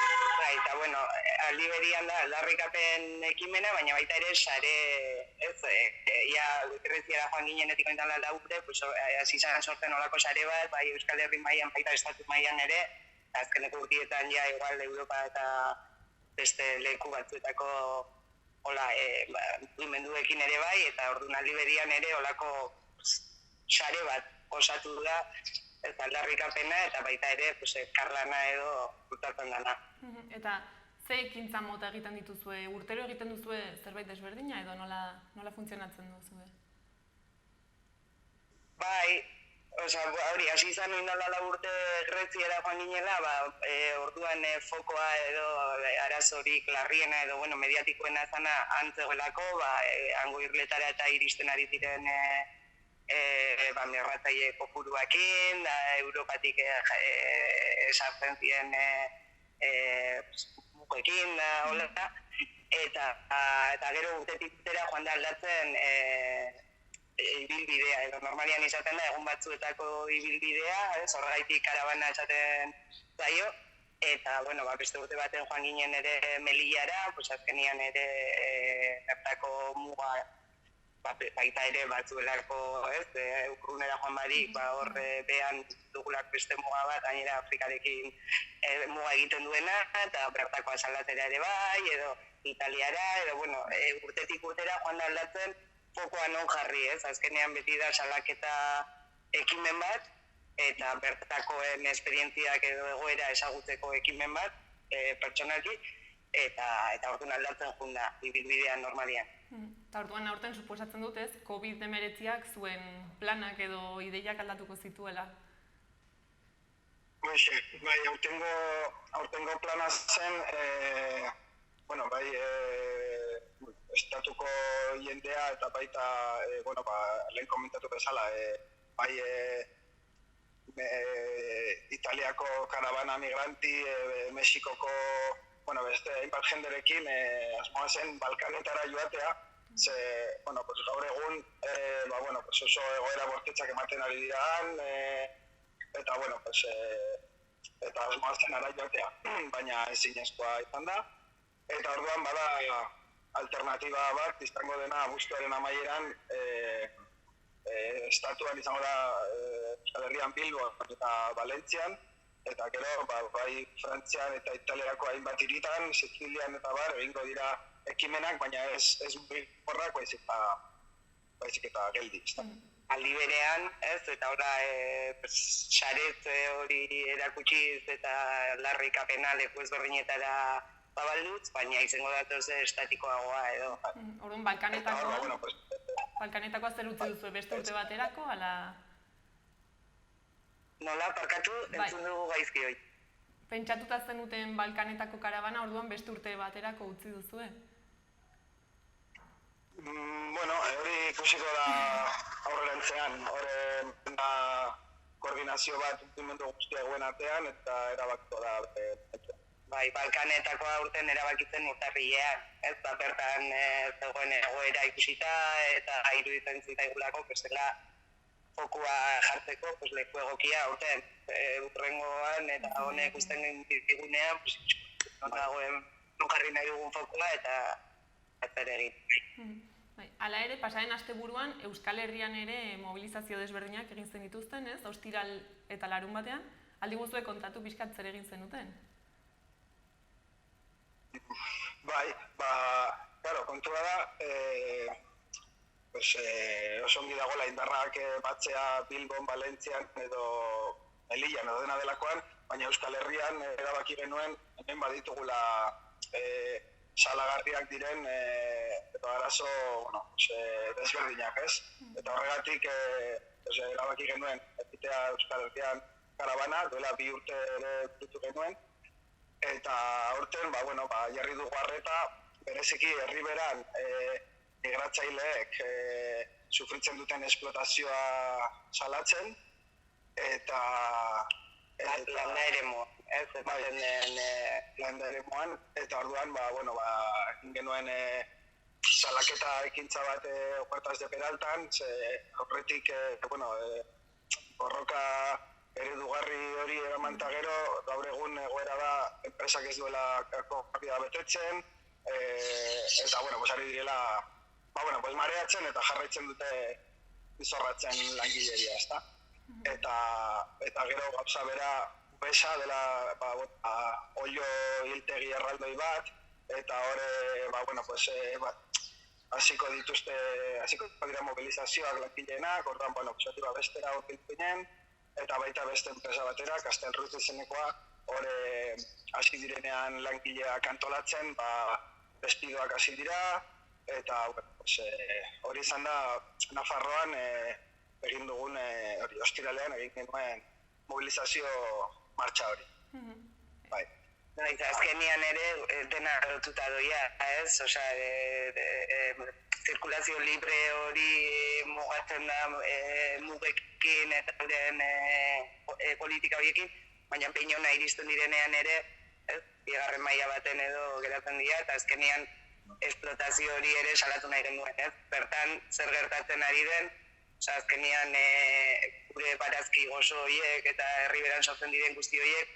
Speaker 7: Eta, aldi berian da aldarrikapen ekimena, baina baita ere sare, Greziara joan ginenetik ointan lalda urte, hasi izan sortzen olako sare bat, bai Euskal Herri mailan, baita estatu mailan ere, azkeneko urtietan ja igual Europa eta beste leku batzuetako mugimenduekin ere bai, eta orduan aldi berian ere olako sare bat osatu da, ez aldarrikapena eta baita ere karlana edo urtatzen dana.
Speaker 3: Eta ze ekintza mota egiten dituzue? Urtero egiten duzue zerbait desberdina edo nola funtzionatzen duzue?
Speaker 7: Bai, hasi izan nuen nola urte Greziara joan ginela, orduan fokoa edo arazorik larriena edo mediatikoena zana antzegoelako, hango irletara eta iristen ari ziren migratzaile kopuruakin, Europatik sartzen ziren mugekin, eta gero urtetik urtera joan da aldatzen ibilbidea, edo normalian izaten da egun batzuetako ibilbidea, horregaitik karabana esaten zaio, eta beste urte baten joan ginen ere Melillara, azkenian ere bertako muga baita ere batzuelako, Ukrunera joan barik, hor behan dugulak beste muga bat, gainera Afrikarekin muga egiten duena, eta bertako asaldatera ere bai, edo Italiara, edo urtetik urtera joan da aldatzen fokoa non jarri, azkenean beti da salaketa ekimen bat, eta bertakoen esperientziak edo egoera ezagutzeko ekimen bat, pertsonalki, eta orduan aldatzen joan da, ibilbidean normalian.
Speaker 3: Eta orduan aurten suposatzen dut ez, COVID-19ak zuen planak edo ideiak aldatuko zituela?
Speaker 6: Bai, aurtengo plana zen, estatuko jendea eta baita, lehen komentatu bezala, bai Italiako karabana migranti, Mexikoko, beste hainbat jenderekin asmoa zen Balkanetara joatea, ze, gaur egun, oso egoera bortitzak ematen ari dira, eta, eta asmoa zen ara joatea, baina ezinezkoa izan da, eta orduan bada alternatiba bat izango dena abuztuaren amaieran estatuan izango da Euskal Herrian Bilbon eta Valentzian, eta gero bai Frantzian eta Italiarako hainbat hiritan, Sizilian eta egingo dira ekimenak, baina ez horrak baizik eta geldi.
Speaker 7: Aldi berean, eta saret hori erakutsiz eta larrikapena leku ezberdinetara zabalduz, baina izango datoz estatikoagoa edo.
Speaker 3: Orduan, Balkanetakoa zer utzi duzu beste urte baterako, ala?
Speaker 7: Nola, parkatu, entzun dugu gaizki hoi.
Speaker 3: Pentsatuta zenuten Balkanetako karabana, orduan beste urte baterako utzi duzue?
Speaker 6: Hori ikusiko da aurrerantzean, hori da koordinazio bat mugimendu guztia eguen artean, eta erabakiko da.
Speaker 7: Bai, Balkanetakoa urten erabakitzen urtarrilean, ez da bertan zegoen egoera ikusita eta iruditzen zitzaigulako bestela fokua jartzeko leku egokia urten. Urrengoan eta honek usten digunean non jarri nahi dugun fokua eta zer egin.
Speaker 3: Hala ere, pasaren asteburuan Euskal Herrian ere mobilizazio desberdinak egin zen dituzten, ez? Ostiral eta larun batean, aldi guztuek kontatu pixkat zer egin zenuten?
Speaker 6: Bai, kontua da, oso ongi dagoela indarrak batzea Bilbon, Valentzian edo Melillan edo dena delakoan, baina Euskal Herrian erabaki genuen hemen baditugula salagarriak diren eta arazo, bueno, desberdinak, ez? Eta horregatik, erabaki genuen, egitea Euskal Herrian karabana, duela 2 urte ere burutu genuen, eta aurten, jarri dugu arreta, bereziki herriberan migratzaileek sufritzen duten esplotazioa salatzen, eta
Speaker 7: landa eremuan,
Speaker 6: landa eremuan, eta orduan, egin genuen salaketa ekintza bat Huertas de Peraltan, aurretik, borroka eredugarri hori eramanta gero, gaur egun egoera da, enpresak ez duela kapida betetzen, eta, ari direla, mareatzen eta jarraitzen dute izorratzen langileria, ezta? Eta gero gauza bera besa dela oio hiltegi erraldoi bat, eta hor hasiko dira mobilizazioak langileenak, orduan bestera urbiltu ginen, eta baita beste enpresa batera, Castelruiz izenekoa, hor hasi direnean langileak antolatzen, despidoak hasi dira, eta hori izan da Nafarroan egin dugun, ostiralean egin genuen mobilizazio martxa hori. Bai.
Speaker 7: Azkenean ere dena lotuta doia, ez? Zirkulazio libre hori mugatzen da mugekin eta euren politika horiekin, baina peinona iristen direnean ere, bigarren maila baten edo geratzen dira, eta azkenean esplotazio hori ere salatu nahi genuen, ez? Bertan, zer gertatzen ari den, azkenean gure barazki gozo horiek eta herriberan sortzen diren guzti horiek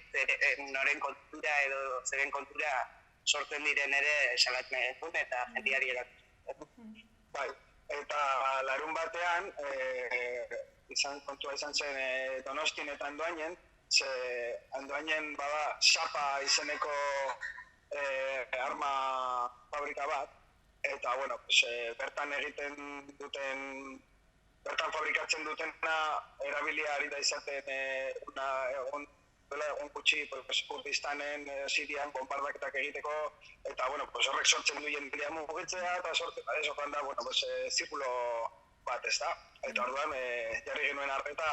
Speaker 7: noren kontura edo zeren kontura sortzen diren ere salatu nahi genuen eta jendiari erakutsi.
Speaker 6: Bai, eta larun batean, kontua izan zen Donostin eta Andoainen, Andoainen bada Sapa izeneko arma fabrika bat, eta bertan bertan fabrikatzen dutena erabilia ari da izaten egun gutxi Kurdistanen, Sirian, bonbardaketak egiteko, eta horrek sortzen du jendea mugitzea, eta sortzen da zirkulo bat, ez da? Eta orduan jarri genuen arreta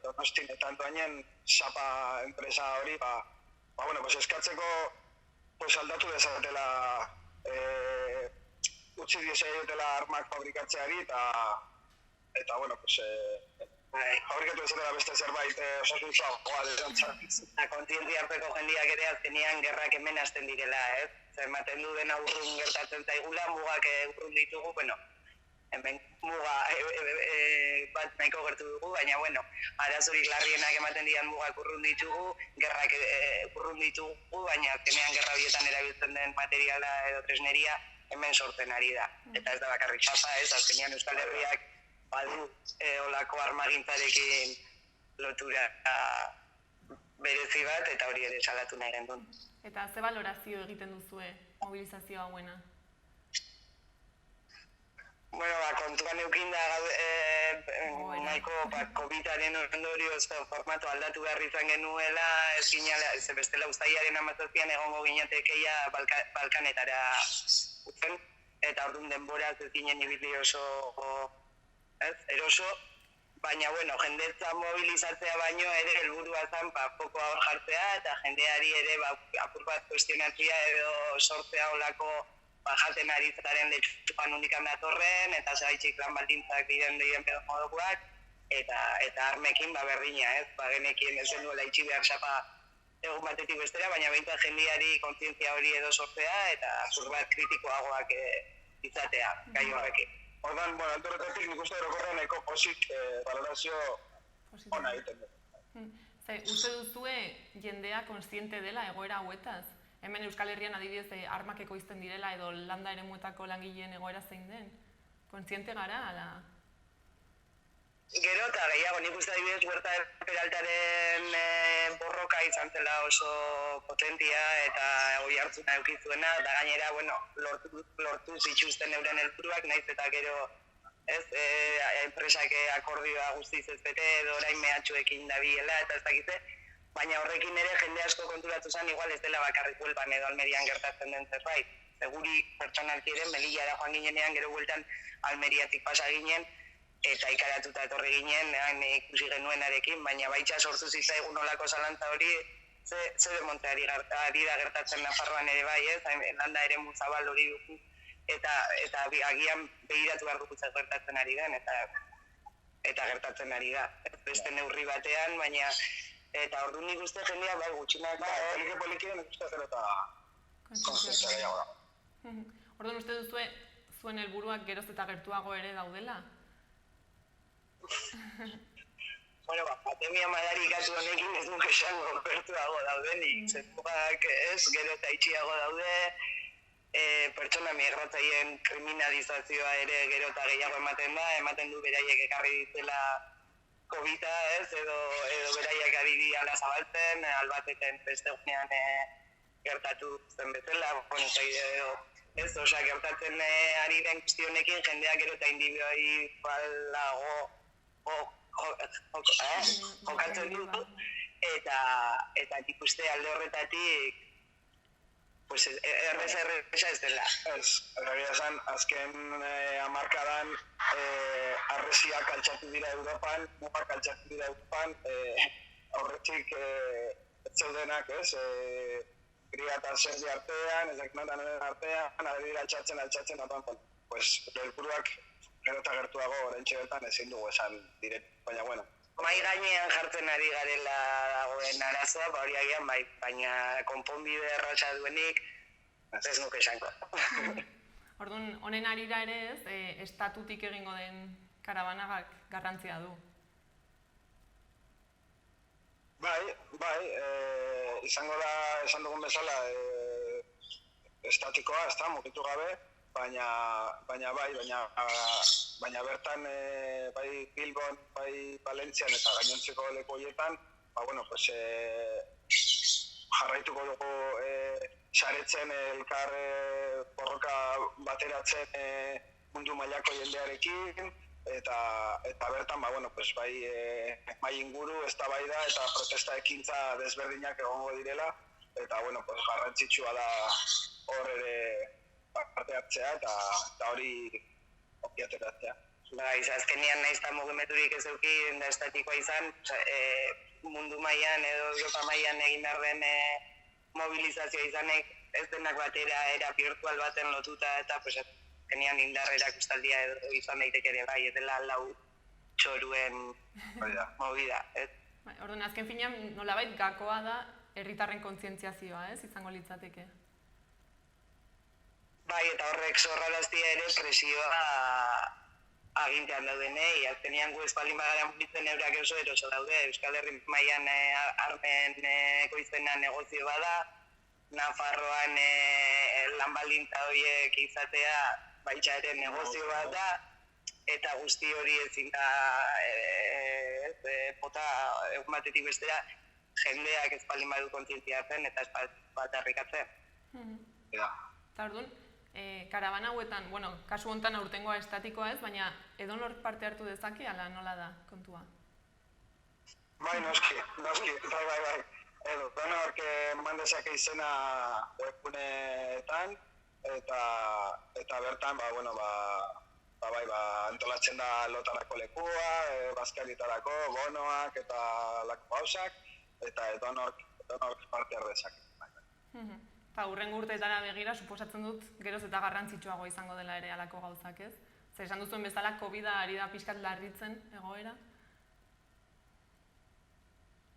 Speaker 6: Donostin eta Andoainen Sapa enpresa hori, eskatzeko aldatu dezatela utzi diezaiotela armak fabrikatzeari eta fabrikatu ezatela beste zerbait osasuntsuagoa desantzan.
Speaker 7: Kontzientzia hartzeko jendeak ere azkenean gerrak hemen hasten direla, ez? Ematen du dena urrun gertatzen zaigula, mugak urrun ditugu, hemen muga bat nahiko gertu dugu, baina arazorik larrienak ematen dian mugak urrun ditugu, gerrak urrun ditugu, baina azkenean gerra horietan erabiltzen den materiala edo tresneria hemen sortzen ari da. Eta ez da bakarrik Sapa, ez, azkenean Euskal Herriak badu olako armagintzarekin lotura berezi bat, eta hori ere salatu nahi genuen.
Speaker 3: Eta ze balorazio egiten duzue mobilizazio hauena?
Speaker 7: Kontuan eukin da nahiko COVID-aren ondorioz formato aldatu behar izan genuela, ez bestela uztailaren 17an egongo ginetekeia Balkanetara utzen, eta orduan denboraz ez ginen ibili oso eroso, baina jendetza mobilizatzea baino ere helburua zen fokoa hor jartzea, eta jendeari ere apur bat kuestionatzea edo sortzea olako jaten ari zaren letxuan hundikan datorren, eta zeraitxik lan baldintzak diren pedo moduak, eta armekin berdina, ez? Genekien ez genuela itxi behar Sapa egun batetik bestera, baina behintzat jendiari kontzientzia hori edo sortzea, eta zurbat kritikoagoak izatea, gai horrekin.
Speaker 6: Ordan, altorretatik nik uste erokorrean eko posik valorazio ona egiten du.
Speaker 3: Uste duzue jendea kontziente dela egoera hauetaz? Hemen Euskal Herrian adibidez armak ekoizten direla edo landa eremuetako langileen egoera zein den? Kontziente gara, ala?
Speaker 7: Gero eta gehiago, nik uste adibidez Huerta de Peraltaren borroka izan zela oso potentia eta hori hartzuna eukizuena, eta gainera, lortu zituzten euren helburuak, naiz eta gero enpresak akordioa guztiz ez bete edo orain mehatxuekin dabilela eta ez dakize, baina horrekin ere jende asko konturatu zen igual ez dela bakarrik Huelvan edo Almerian gertatzen den zerbait. guri pertsonalki ere Melillara joan ginenean, gero bueltan Almeriatik pasa ginen, eta ikaratuta etorri ginen, ikusi genuenarekin, baina baitza sortu zitzaigun olako zalantza hori, ze demonte ari da gertatzen Nafarroan ere bai, ez? Landa ere muzabal hori dugu, eta agian begiratu behar dugu gertatzen ari den, eta gertatzen ari da. Beste neurri batean, baina, eta orduan nik uste jendea, bai, gutxinak, poliki-polikien, ikuste zero eta konsientzia gehiago da.
Speaker 3: Orduan uste duzue, zuen helburuak geroz eta gertuago ere daudela?
Speaker 7: Bueno, pandemia madarikatu honekin ez nuke esango gertuago daudenik. Zenbak ez, gero eta itxiago daude, pertsona migratzaileen kriminalizazioa ere gero eta gehiago ematen du beraiek ekarri ditela COVID-a, ez, edo beraiek ari diala zabaltzen, albateten beste gunean gertatu zen bezala, ez, osea, gertatzen ari den guztionekin jendeak gero eta individualago jokatzen dut, eta nik uste alde horretatik erreza ez dela.
Speaker 6: Ez, egia esan, azken hamarkadan harresiak altxatu dira Europan, mugak altxatu dira Europan, aurretik ez zeudenak, ez, Hungria eta Serbia artean, ezak notan artean, adibidea altxatzen, helburuak gero eta gertuago oraintxe bertan ezin dugu esan direkt, baina bueno.
Speaker 7: Mai gainean jartzen ari garela dagoen arazoa, hori agian bai, baina konponbide erraza duenik, ez nuke esango.
Speaker 3: Orduan, honen arira ere ez, estatutik egingo den karabanagak garrantzia du.
Speaker 6: Bai, izango da, esan dugun bezala, estatikoa, ez da, mugitu gabe, baina bertan bai Bilbon, bai Valentzian eta gainontzeko leku horietan, jarraituko dugu saretzen elkar borroka bateratzen mundu mailako jendearekin, eta bertan bai inguru, eztabaida eta protesta ekintza desberdinak egongo direla, eta garrantzitsua da hor ere parte hartzea eta hori okiateratzea.
Speaker 7: Azkenean nahiz eta mugimendurik ez eduki da estatikoa izan, mundu mailan edo Europa mailan egin behar den mobilizazioa izanek ez denak batera era virtual baten lotuta eta azkenean indar erakustaldia edo izan daiteke ere bai, ez dela lau txoruen movida.
Speaker 3: Orduan, azken finean nolabait gakoa da herritarren kontzientziazioa, ez, izango litzateke?
Speaker 7: Bai, eta horrek sorraraztia ere presioa agintean daudenei, azkenean gu espaldin bagara mugitzen eurak eroso daude, Euskal Herri mailan armen ekoizpena negozio bada, Nafarroan lan baldintza horiek izatea baitza ere negozio bat da, eta guzti hori ezin da bota egun batetik bestera jendeak espaldin badu kontzientzia hartzen eta bat harrikatzen.
Speaker 3: Eta orduan, karabana hauetan, kasu honetan aurtengoa estatikoa ez, baina edonor parte hartu dezake, ala nola da kontua?
Speaker 6: Bai, noski, bai. Edonork eman dezake izena webguneetan, eta bertan, antolatzen da lotarako lekua, bazkaritarako, bonoak eta lako gauzak, eta edonork parte har dezake.
Speaker 3: Eta hurrengo urteetara begira, suposatzen dut geroz eta garrantzitsuago izango dela ere halako gauzak, ez? Zer esan duzuen bezala, COVID-a ari da pixkat larritzen egoera?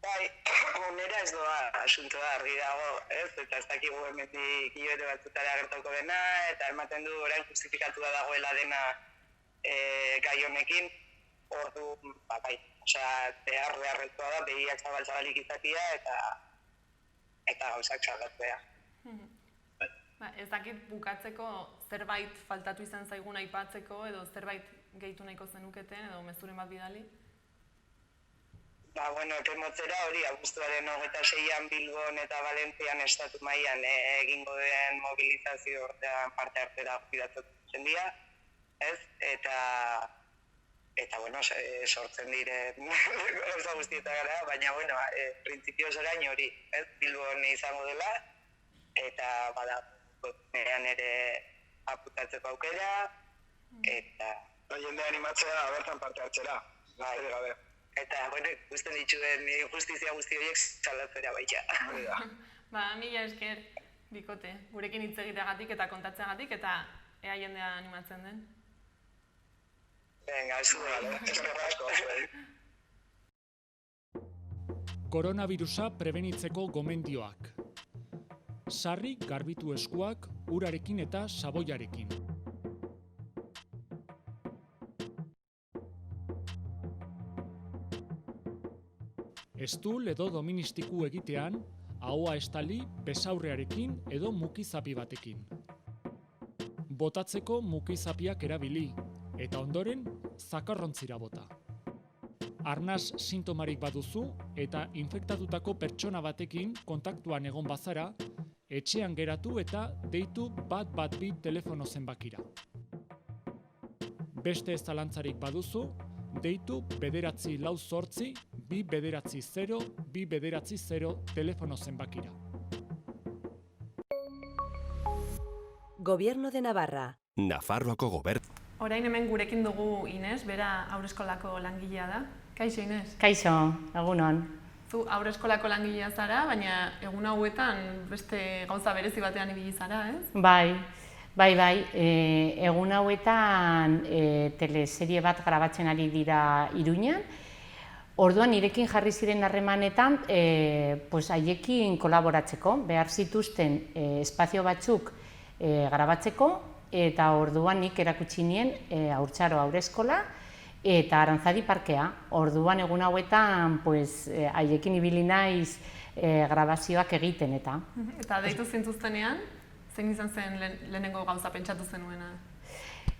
Speaker 7: Bai, nera ez doa asuntoa argi dago, ez? Eta ez dakigu hemendik hilabete batzutara gertatuko dena, eta ematen du orain justifikatua dagoela dena gai honekin, ordu, bai, beharrezkoa da, begiak zabalik izatea eta gauzak salgatzea.
Speaker 3: Ez dakit bukatzeko zerbait faltatu izan zaigun aipatzeko edo zerbait gehitu nahiko zenuketen edo mezuren bat bidali?
Speaker 7: Epemotzera hori abuztuaren 26an Bilbon eta Valentzian estatu mailan egingo den mobilizazio horretan parte hartzera bidatzen jendia, ez? Eta sortzen diren gauza guztieta gara, baina printzipioz orain hori, ez? Bilbon izango dela, eta webgunean ere apuntatzeko aukera, eta...
Speaker 6: Jende animatzea bertan parte hartzera, besterik gabe.
Speaker 7: Eta, bueno, ikusten dituen injustizia guzti horiek salatzera baita.
Speaker 6: Hori da.
Speaker 3: Mila esker, bikote, gurekin hitz egiteagatik eta kontatzeagatik, eta ea jendea animatzen den.
Speaker 7: Venga,
Speaker 6: Eskerrik asko.
Speaker 5: Koronavirusa prebenitzeko gomendioak. Sarri garbitu eskuak urarekin eta saboiarekin. Estul edo doministiku egitean, ahoa estali besaurrearekin edo mukizapi batekin. Botatzeko mukizapiak erabili, eta ondoren zakarrontzira bota. Arnas sintomarik baduzu eta infektatutako pertsona batekin kontaktuan egon bazara, etxean geratu eta deitu 112 telefono zenbakira. Beste zalantzarik baduzu, deitu 948 290 290 telefono zenbakira.
Speaker 1: Gobierno de Navarra.
Speaker 2: Nafarroako gobernu.
Speaker 3: Orain hemen gurekin dugu Ines, bera haurreskolako langilea da. Kaixo, Ines?
Speaker 8: Kaixo, egunon.
Speaker 3: Zu haurreskolako langilea zara, baina egun hauetan beste gauza berezi batean ibili zara, ez?
Speaker 8: Bai. Egun hauetan teleserie bat grabatzen ari dira Iruñan. Orduan nirekin jarri ziren harremanetan haiekin kolaboratzeko, behar zituzten espazio batzuk grabatzeko, eta orduan nik erakutsi nien Haurtzaro Haurreskola eta Arantzadi parkea. Orduan egun hauetan haiekin ibili naiz grabazioak egiten eta.
Speaker 3: Eta deitu zintuztenean, zein izan zen lehenengo gauza pentsatu zenuena?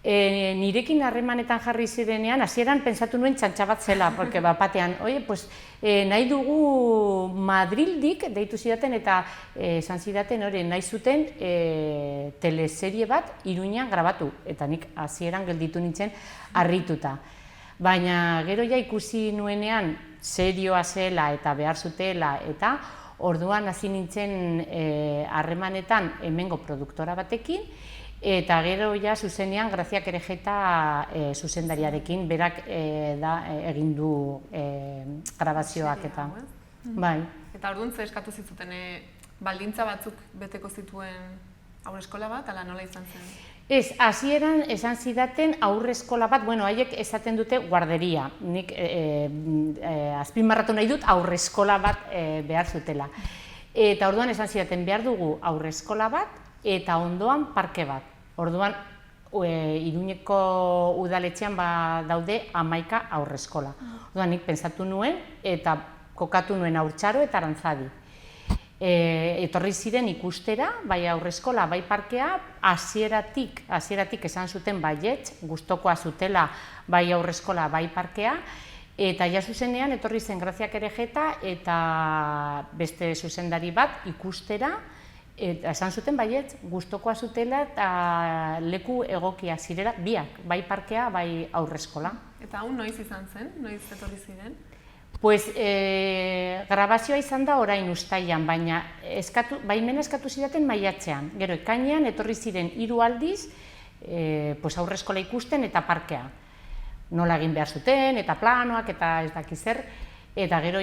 Speaker 8: Nirekin harremanetan jarri zirenean, hasieran pentsatu nuen txantxa bat zela, porque batean, nahi dugu Madrildik deitu zidaten eta esan zidaten nahi zuten teleserie bat Iruñan grabatu, eta nik hasieran gelditu nintzen harrituta. Baina gero ja ikusi nuenean serioa zela eta behar zutela, eta orduan hasi nintzen harremanetan hemengo produktora batekin, eta gero ja zuzenean Graziak Erejeta zuzendariarekin berak egin du grabazioak eta. Bai.
Speaker 3: Eta orduan ze eskatu zituten baldintza batzuk beteko zituen haurreskola bat, ala nola izan zen?
Speaker 8: Ez, hasieran esan zidaten haurreskola bat, haiek esaten dute guarderia. Nik azpimarratu nahi dut haurreskola bat behar zutela. Eta orduan esan zidaten behar dugu haurreskola bat eta ondoan parke bat. Orduan Iruñeko udaletxean daude 11 haurreskola. Orduan nik pentsatu nuen eta kokatu nuen Haurtzaro eta Arantzadi. Etorri ziren ikustera, bai haurreskola, bai parkea, hasieratik esan zuten baietz, gustokoa zutela bai haurreskola, bai parkea, eta ja zuzenean etorri zen Graziak Erejeta eta beste zuzendari bat ikustera, eta esan zuten baietz, gustokoa zutela eta leku egokia zirela, biak, bai parkea, bai haurreskola.
Speaker 3: Eta hau noiz izan zen, noiz etorri ziren?
Speaker 8: Grabazioa izan da orain uztailan, baina baimena eskatu zidaten maiatzean. Gero ekainean etorri ziren 3 aldiz haurreskola ikusten eta parkea. Nola egin behar zuten, eta planoak, eta ez dakiz zer. Eta gero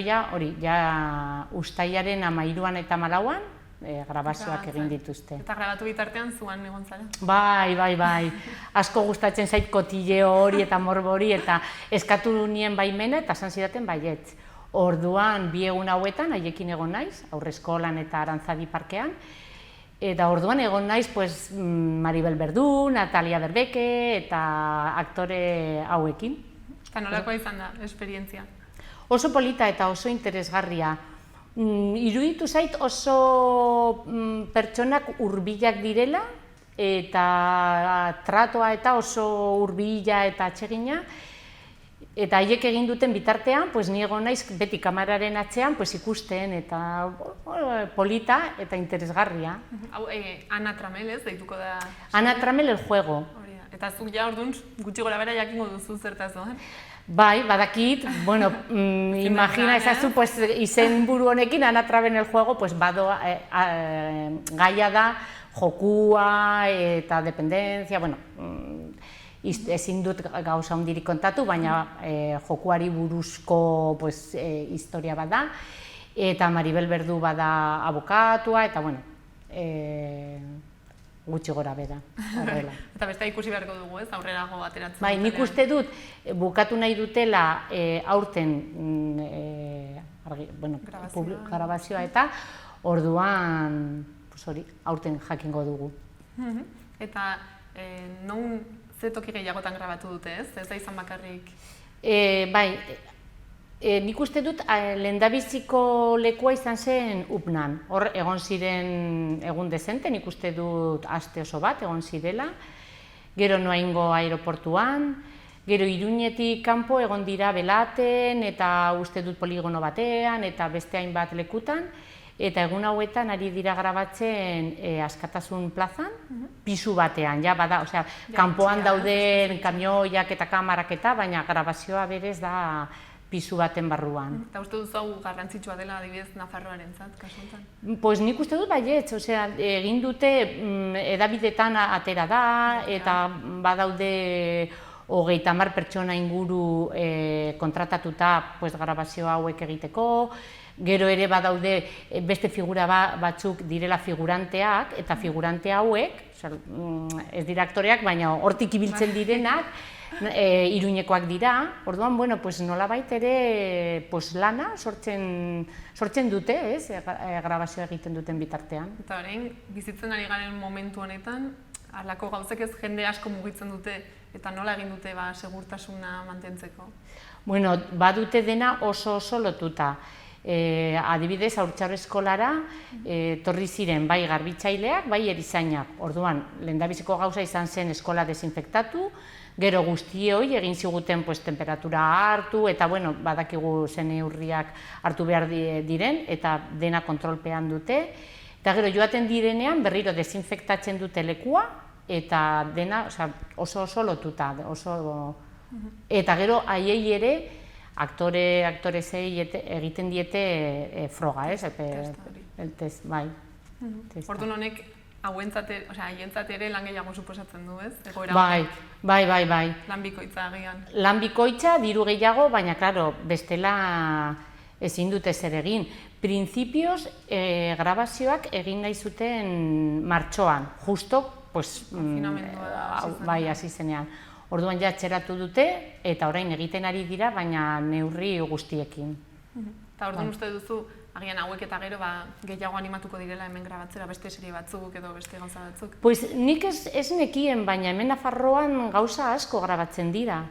Speaker 8: uztailaren 13an eta 14an grabazioak egin dituzte.
Speaker 3: Eta grabatu bitartean zuan egon zara?
Speaker 8: Bai. Asko gustatzen zait kotilleo hori eta morbo hori, eta eskatu nien baimena eta esan zidaten baietz. Orduan, 2 egun hauetan haiekin egon naiz, haurreskolan eta Arantzadi parkean, eta orduan egon naiz Maribel Verdú, Natalia Berbeke eta aktore hauekin.
Speaker 3: Eta nolakoa izan da, esperientzia?
Speaker 8: Oso polita eta oso interesgarria. Iruditu zait oso pertsonak hurbilak direla eta tratoa eta oso hurbila eta atsegina, eta haiek egin duten bitartean, ni egon naiz beti kameraren atzean ikusten eta polita eta interesgarria.
Speaker 3: Hau, Ana Tramel ez, deituko da?
Speaker 8: Ana Tramel, El Juego.
Speaker 3: Eta zuk ja orduan gutxi gora bera jakingo duzu zertaz doan?
Speaker 8: Bai, badakit, imagina ezazu, izen buru honekin, Ana Tramel El Juego, gaia da jokua eta dependentzia, bueno, ezin dut gauza hondirik kontatu, baina jokuari buruzko historia bat da, eta Maribel Berdu bada abokatua, eta bueno, gutxi gora bera, horrela.
Speaker 3: Eta beste ikusi beharko dugu, ez, aurrerago ateratzen.
Speaker 8: Bai, nik uste dut, bukatu nahi dutela aurten grabazioa eta orduan, aurten jakingo dugu.
Speaker 3: Eta non ze toki gehiagotan grabatu dute, ez? Ez da izan bakarrik?
Speaker 8: Bai, nik uste dut lehendabiziko lekua izan zen Upnan. Hor egon ziren egun dezente, nik uste dut aste oso bat egon zirela. Gero Noaingo aeroportuan, gero Iruñetik kanpo egon dira Belaten eta uste dut poligono batean eta beste hainbat lekutan. Eta egun hauetan ari dira grabatzen Askatasun plazan, pisu batean, ja bada, osea, kanpoan dauden kamioiak eta kamarak eta, baina grabazioa berez da pisu baten barruan.
Speaker 3: Eta uste duzu hau garrantzitsua dela adibidez Nafarroarentzat, kasu honetan?
Speaker 8: Pues nik uste dut baietz, osea, egin dute hedabideetan atera da, eta badaude 30 pertsona inguru kontratatuta grabazio hauek egiteko. Gero ere badaude beste figura batzuk direla figuranteak, eta figurante hauek, ez dira aktoreak, baina hortik ibiltzen direnak, Iruñekoak dira. Orduan, nolabait ere lana sortzen dute, grabazioa egiten duten bitartean.
Speaker 3: Eta orain, bizitzen ari garen momentu honetan, halako gauzek ez jende asko mugitzen dute, eta nola egin dute segurtasuna mantentzeko?
Speaker 8: Bueno, badute dena oso lotuta. Adibidez, Haurtzaroa eskolara torri ziren bai garbitzaileak, bai erizainak. Orduan, lehendabiziko gauza izan zen eskola desinfektatu, gero guztioi egin ziguten temperatura hartu, eta badakigu zen neurriak hartu behar diren, eta dena kontrolpean dute. Eta gero joaten direnean berriro desinfektatzen dute lekua, eta dena oso lotuta. Eta gero haiei ere, aktorezei egiten diete froga, ez? El test, bai.
Speaker 3: Orduan honek haientzat ere lan gehiago suposatzen du, ez?
Speaker 8: Bai.
Speaker 3: Lan bikoitza agian.
Speaker 8: Lan bikoitza, diru gehiago, baina, klaro, bestela ezin dute zer egin. Printzipioz, grabazioak egin nahi zuten martxoan, justo, hasi zenean. Orduan ja txeratu dute, eta orain egiten ari dira, baina neurri guztiekin.
Speaker 3: Eta orduan uste duzu, agian hauek eta gero gehiago animatuko direla hemen grabatzera beste serie batzuk edo beste gauza batzuk?
Speaker 8: Pues nik ez nekien, baina hemen Nafarroan gauza asko grabatzen dira.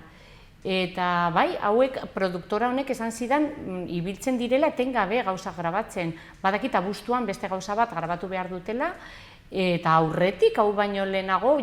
Speaker 8: Eta bai, hauek produktora honek esan zidan ibiltzen direla etengabe gauza grabatzen. Badakit abuztuan beste gauza bat grabatu behar dutela, eta aurretik, hau baino lehenago,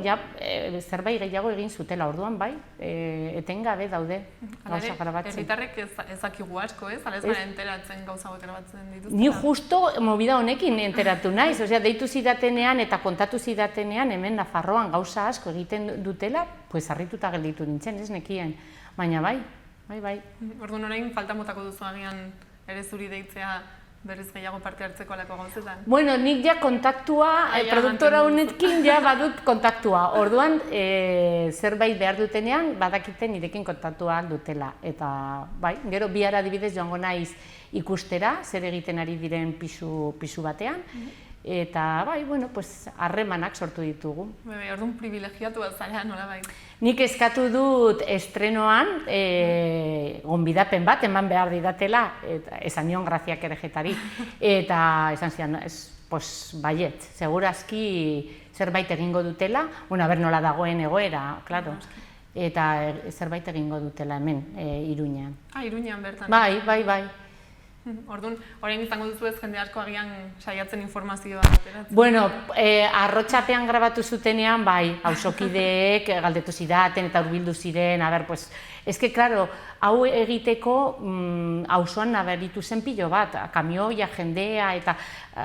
Speaker 8: zerbait gehiago egin zutela, orduan bai, etengabe daude gauza grabatzen.
Speaker 3: Herritarrek ezakigu asko, ez? Hala ez gara enteratzen gauza hauek grabatzen dituztela?
Speaker 8: Ni justo movida honekin enteratu naiz, deitu zidatenean eta kontatu zidatenean hemen Nafarroan gauza asko egiten dutela, harrituta gelditu nintzen, ez nekien, baina bai.
Speaker 3: Orduan orain falta motako duzu agian ere zuri deitzea berriz gehiago parte hartzeko alako gauzetan?
Speaker 8: Bueno, nik ja kontaktua, produktora honetkin ja badut kontaktua. Orduan, zerbait behar dutenean, badakiten nirekin kontaktua dutela. Eta, bai, gero bihar adibidez joango naiz ikustera, zer egiten ari diren pisu batean. Eta, bai, harremanak sortu ditugu.
Speaker 3: Orduan privilegiatu bat zara, nola bai?
Speaker 8: Nik eskatu dut estrenoan gonbidapen bat eman behar didatela, esan nion Graziak Erejetari, eta esan zidan, baiet, segurazki zerbait egingo dutela, nola dagoen egoera, klaro, eta zerbait egingo dutela hemen, Iruñean.
Speaker 3: Iruñean bertan?
Speaker 8: Bai.
Speaker 3: Orduan, orain izango duzu ez jende asko agian saiatzen informazioa ateratzen?
Speaker 8: Bueno, Arrotxapean grabatu zutenean, bai, auzokideek galdetu zidaten eta hurbildu ziren, eske, klaro, hau egiteko auzoan nabaritu zen pilo bat, kamioia, jendea, eta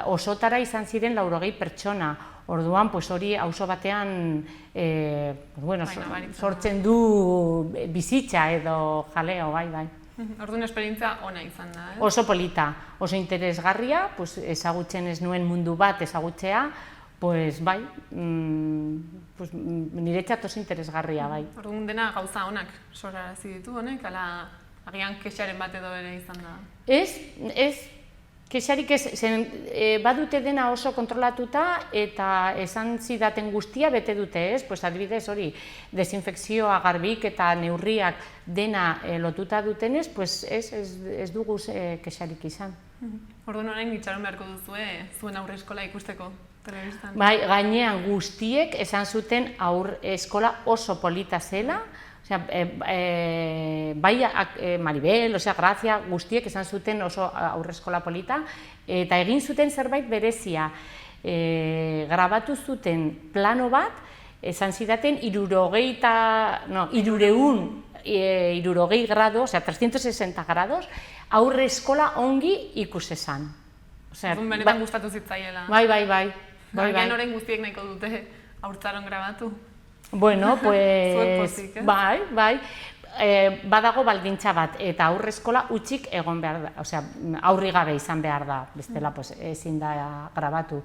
Speaker 8: osotara izan ziren 80 pertsona. Orduan, hori auzo batean sortzen du bizitza edo jaleo, bai.
Speaker 3: Orduan esperientzia ona izan da,
Speaker 8: Oso polita, oso interesgarria, ezagutzen ez nuen mundu bat ezagutzea, pues bai, pues niretzat oso interesgarria bai.
Speaker 3: Orduan dena gauza onak sorarazi ditu honek, ala agian kexaren bat edo ere izan da.
Speaker 8: Ez, kexarik ez, badute dena oso kontrolatuta eta esan zidaten guztia bete dute, ez? Pues adibidez hori, desinfekzioa, garbik eta neurriak dena lotuta dutenez, pues ez dugu kexarik izan.
Speaker 3: Orduan orain itxaron beharko duzue zuen aurre eskola ikusteko telebistan.
Speaker 8: Bai, gainean guztiek esan zuten aurre eskola oso polita zela, bai Maribel, Grazia, guztiek esan zuten oso aurre eskola polita, eta egin zuten zerbait berezia. Grabatu zuten plano bat, esan zidaten 360 grado, 360 grados, aurre eskola ongi ikusezan.
Speaker 3: Benetan gustatu zitzaiela.
Speaker 8: Bai.
Speaker 3: Agian orain guztiek nahiko dute haurtzaron grabatu.
Speaker 8: Bueno, pues,
Speaker 3: pozik,
Speaker 8: bai, badago baldintza bat, eta aurre eskola utzik egon behar da, aurri gabe izan behar da, bestela ezin da grabatu.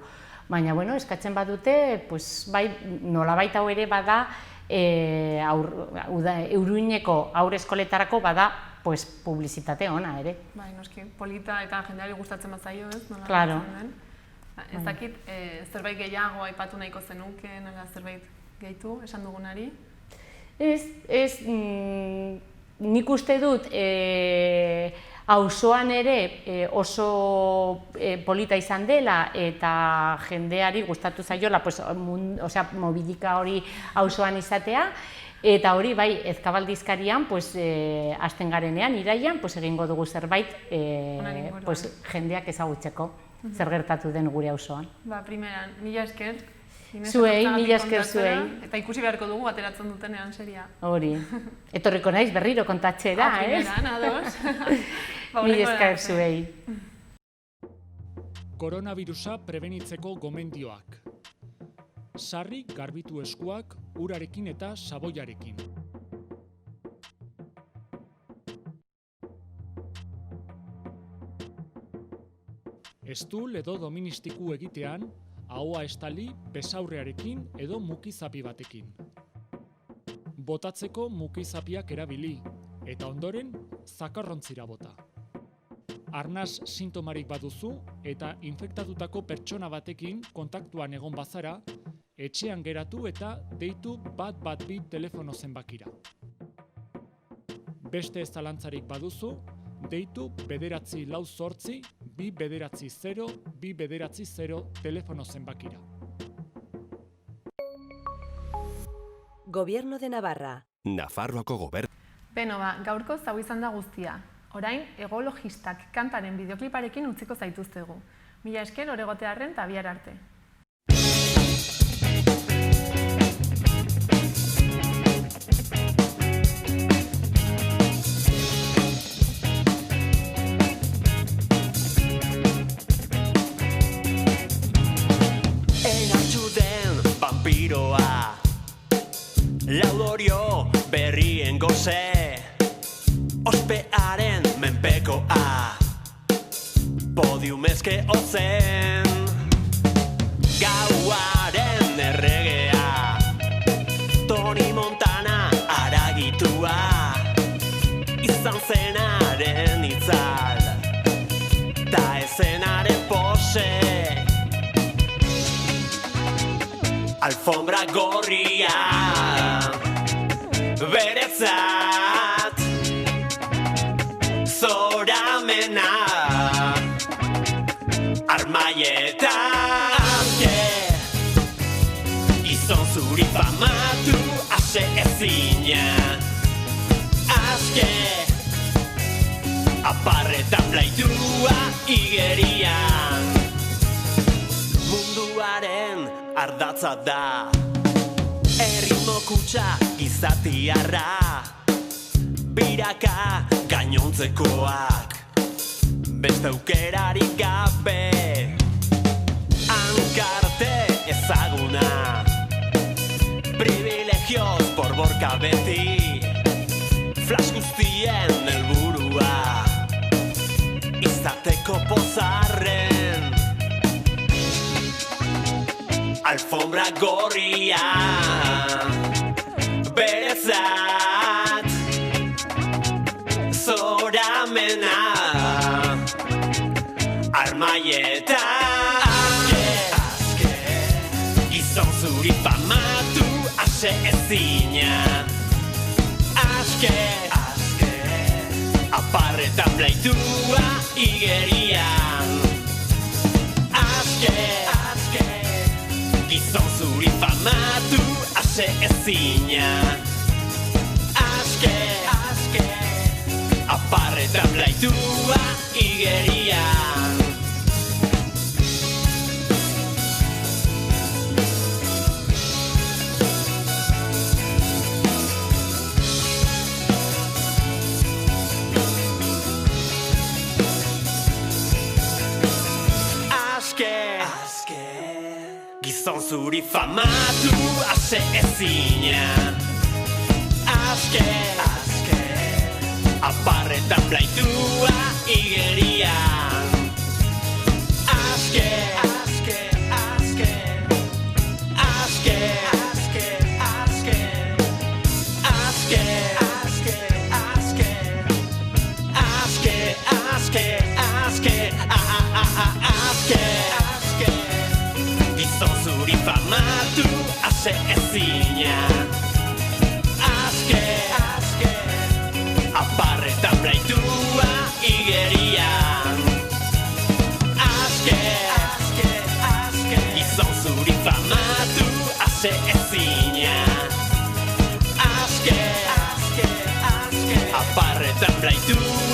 Speaker 8: Baina, bueno, eskatzen badute, pues, bai, nolabait hau ere bada, Iruñeko aurre eskoletarako bada, pues, publizitate ona ere.
Speaker 3: Bai, noski, polita eta jendeari gustatzen bat zaio, ez?
Speaker 8: Claro.
Speaker 3: Ez dakit, zerbait gehiago aipatu nahiko zenuke, nola zerbait gehitu, esan dugunari?
Speaker 8: Ez, nik uste dut auzoan ere oso polita izan dela eta jendeari gustatu zaiola, mobilika hori auzoan izatea, eta hori bai, ezkabaldizkarian, hasten garenean, iraian, egingo dugu zerbait jendeak ezagutzeko zer gertatu den gure auzoan.
Speaker 3: Ba, primeran, mila esker.
Speaker 8: Zuei, mila esker zuei.
Speaker 3: Eta ikusi beharko dugu ateratzen dutenean seria.
Speaker 8: Hori. Etorriko naiz berriro kontatzera, ez?
Speaker 3: Primeran, ados.
Speaker 8: Mila esker zuei.
Speaker 5: Koronavirusa prebenitzeko gomendioak. Sarri garbitu eskuak urarekin eta saboiarekin. Estul edo doministiku egitean, ahoa estali besaurrearekin edo mukizapi batekin. Botatzeko mukizapiak erabili, eta ondoren zakarrontzira bota. Arnas sintomarik baduzu eta infektatutako pertsona batekin kontaktuan egon bazara, etxean geratu eta deitu 112 telefono zenbakira. Beste ez zalantzarik baduzu, deitu 948 290 290 telefono zenbakira.
Speaker 1: Gobierno de Navarra.
Speaker 2: Nafarroako gobernu.
Speaker 3: Beno ba, gaurko zau izan da guztia. Orain, Egologistak kantaren bideokliparekin utziko zaituztegu. Mila esker oregotearren eta bihar arte.
Speaker 9: Vampiroa, laudorio berrien goze, ospearen menpekoa, podiumezke ozen, gauaren erregea, Tony Montana aragitua, izan zenaren itzal, ta ezenaren pose. Alfombra gorria beretzat zoramena armaieta azke izan zuri famatu ase ezina azke aparretan blaitua igerian munduaren ardatza da, erritmo kutsa gizatiarra, biraka gainontzekoak, beste aukerarik gabe, hankarte ezaguna, privilegioz borborka beti, flash guztien helburua, izateko pozarren, alfombra gorria berezat zoramena armaieta aske gizon zuri famatu ase ezina aske aparretan blaitua igerian aske gizon zuri famatu ase ezina aske aparretan blaitua igerian gizon zuri famatu ase ezina aske aparretan blaitua igerian aske gizon zuri famatu ase ezina aske aparretan blaitua igerian aske gizon zuri famatu ase ezina aske aparretan blaitua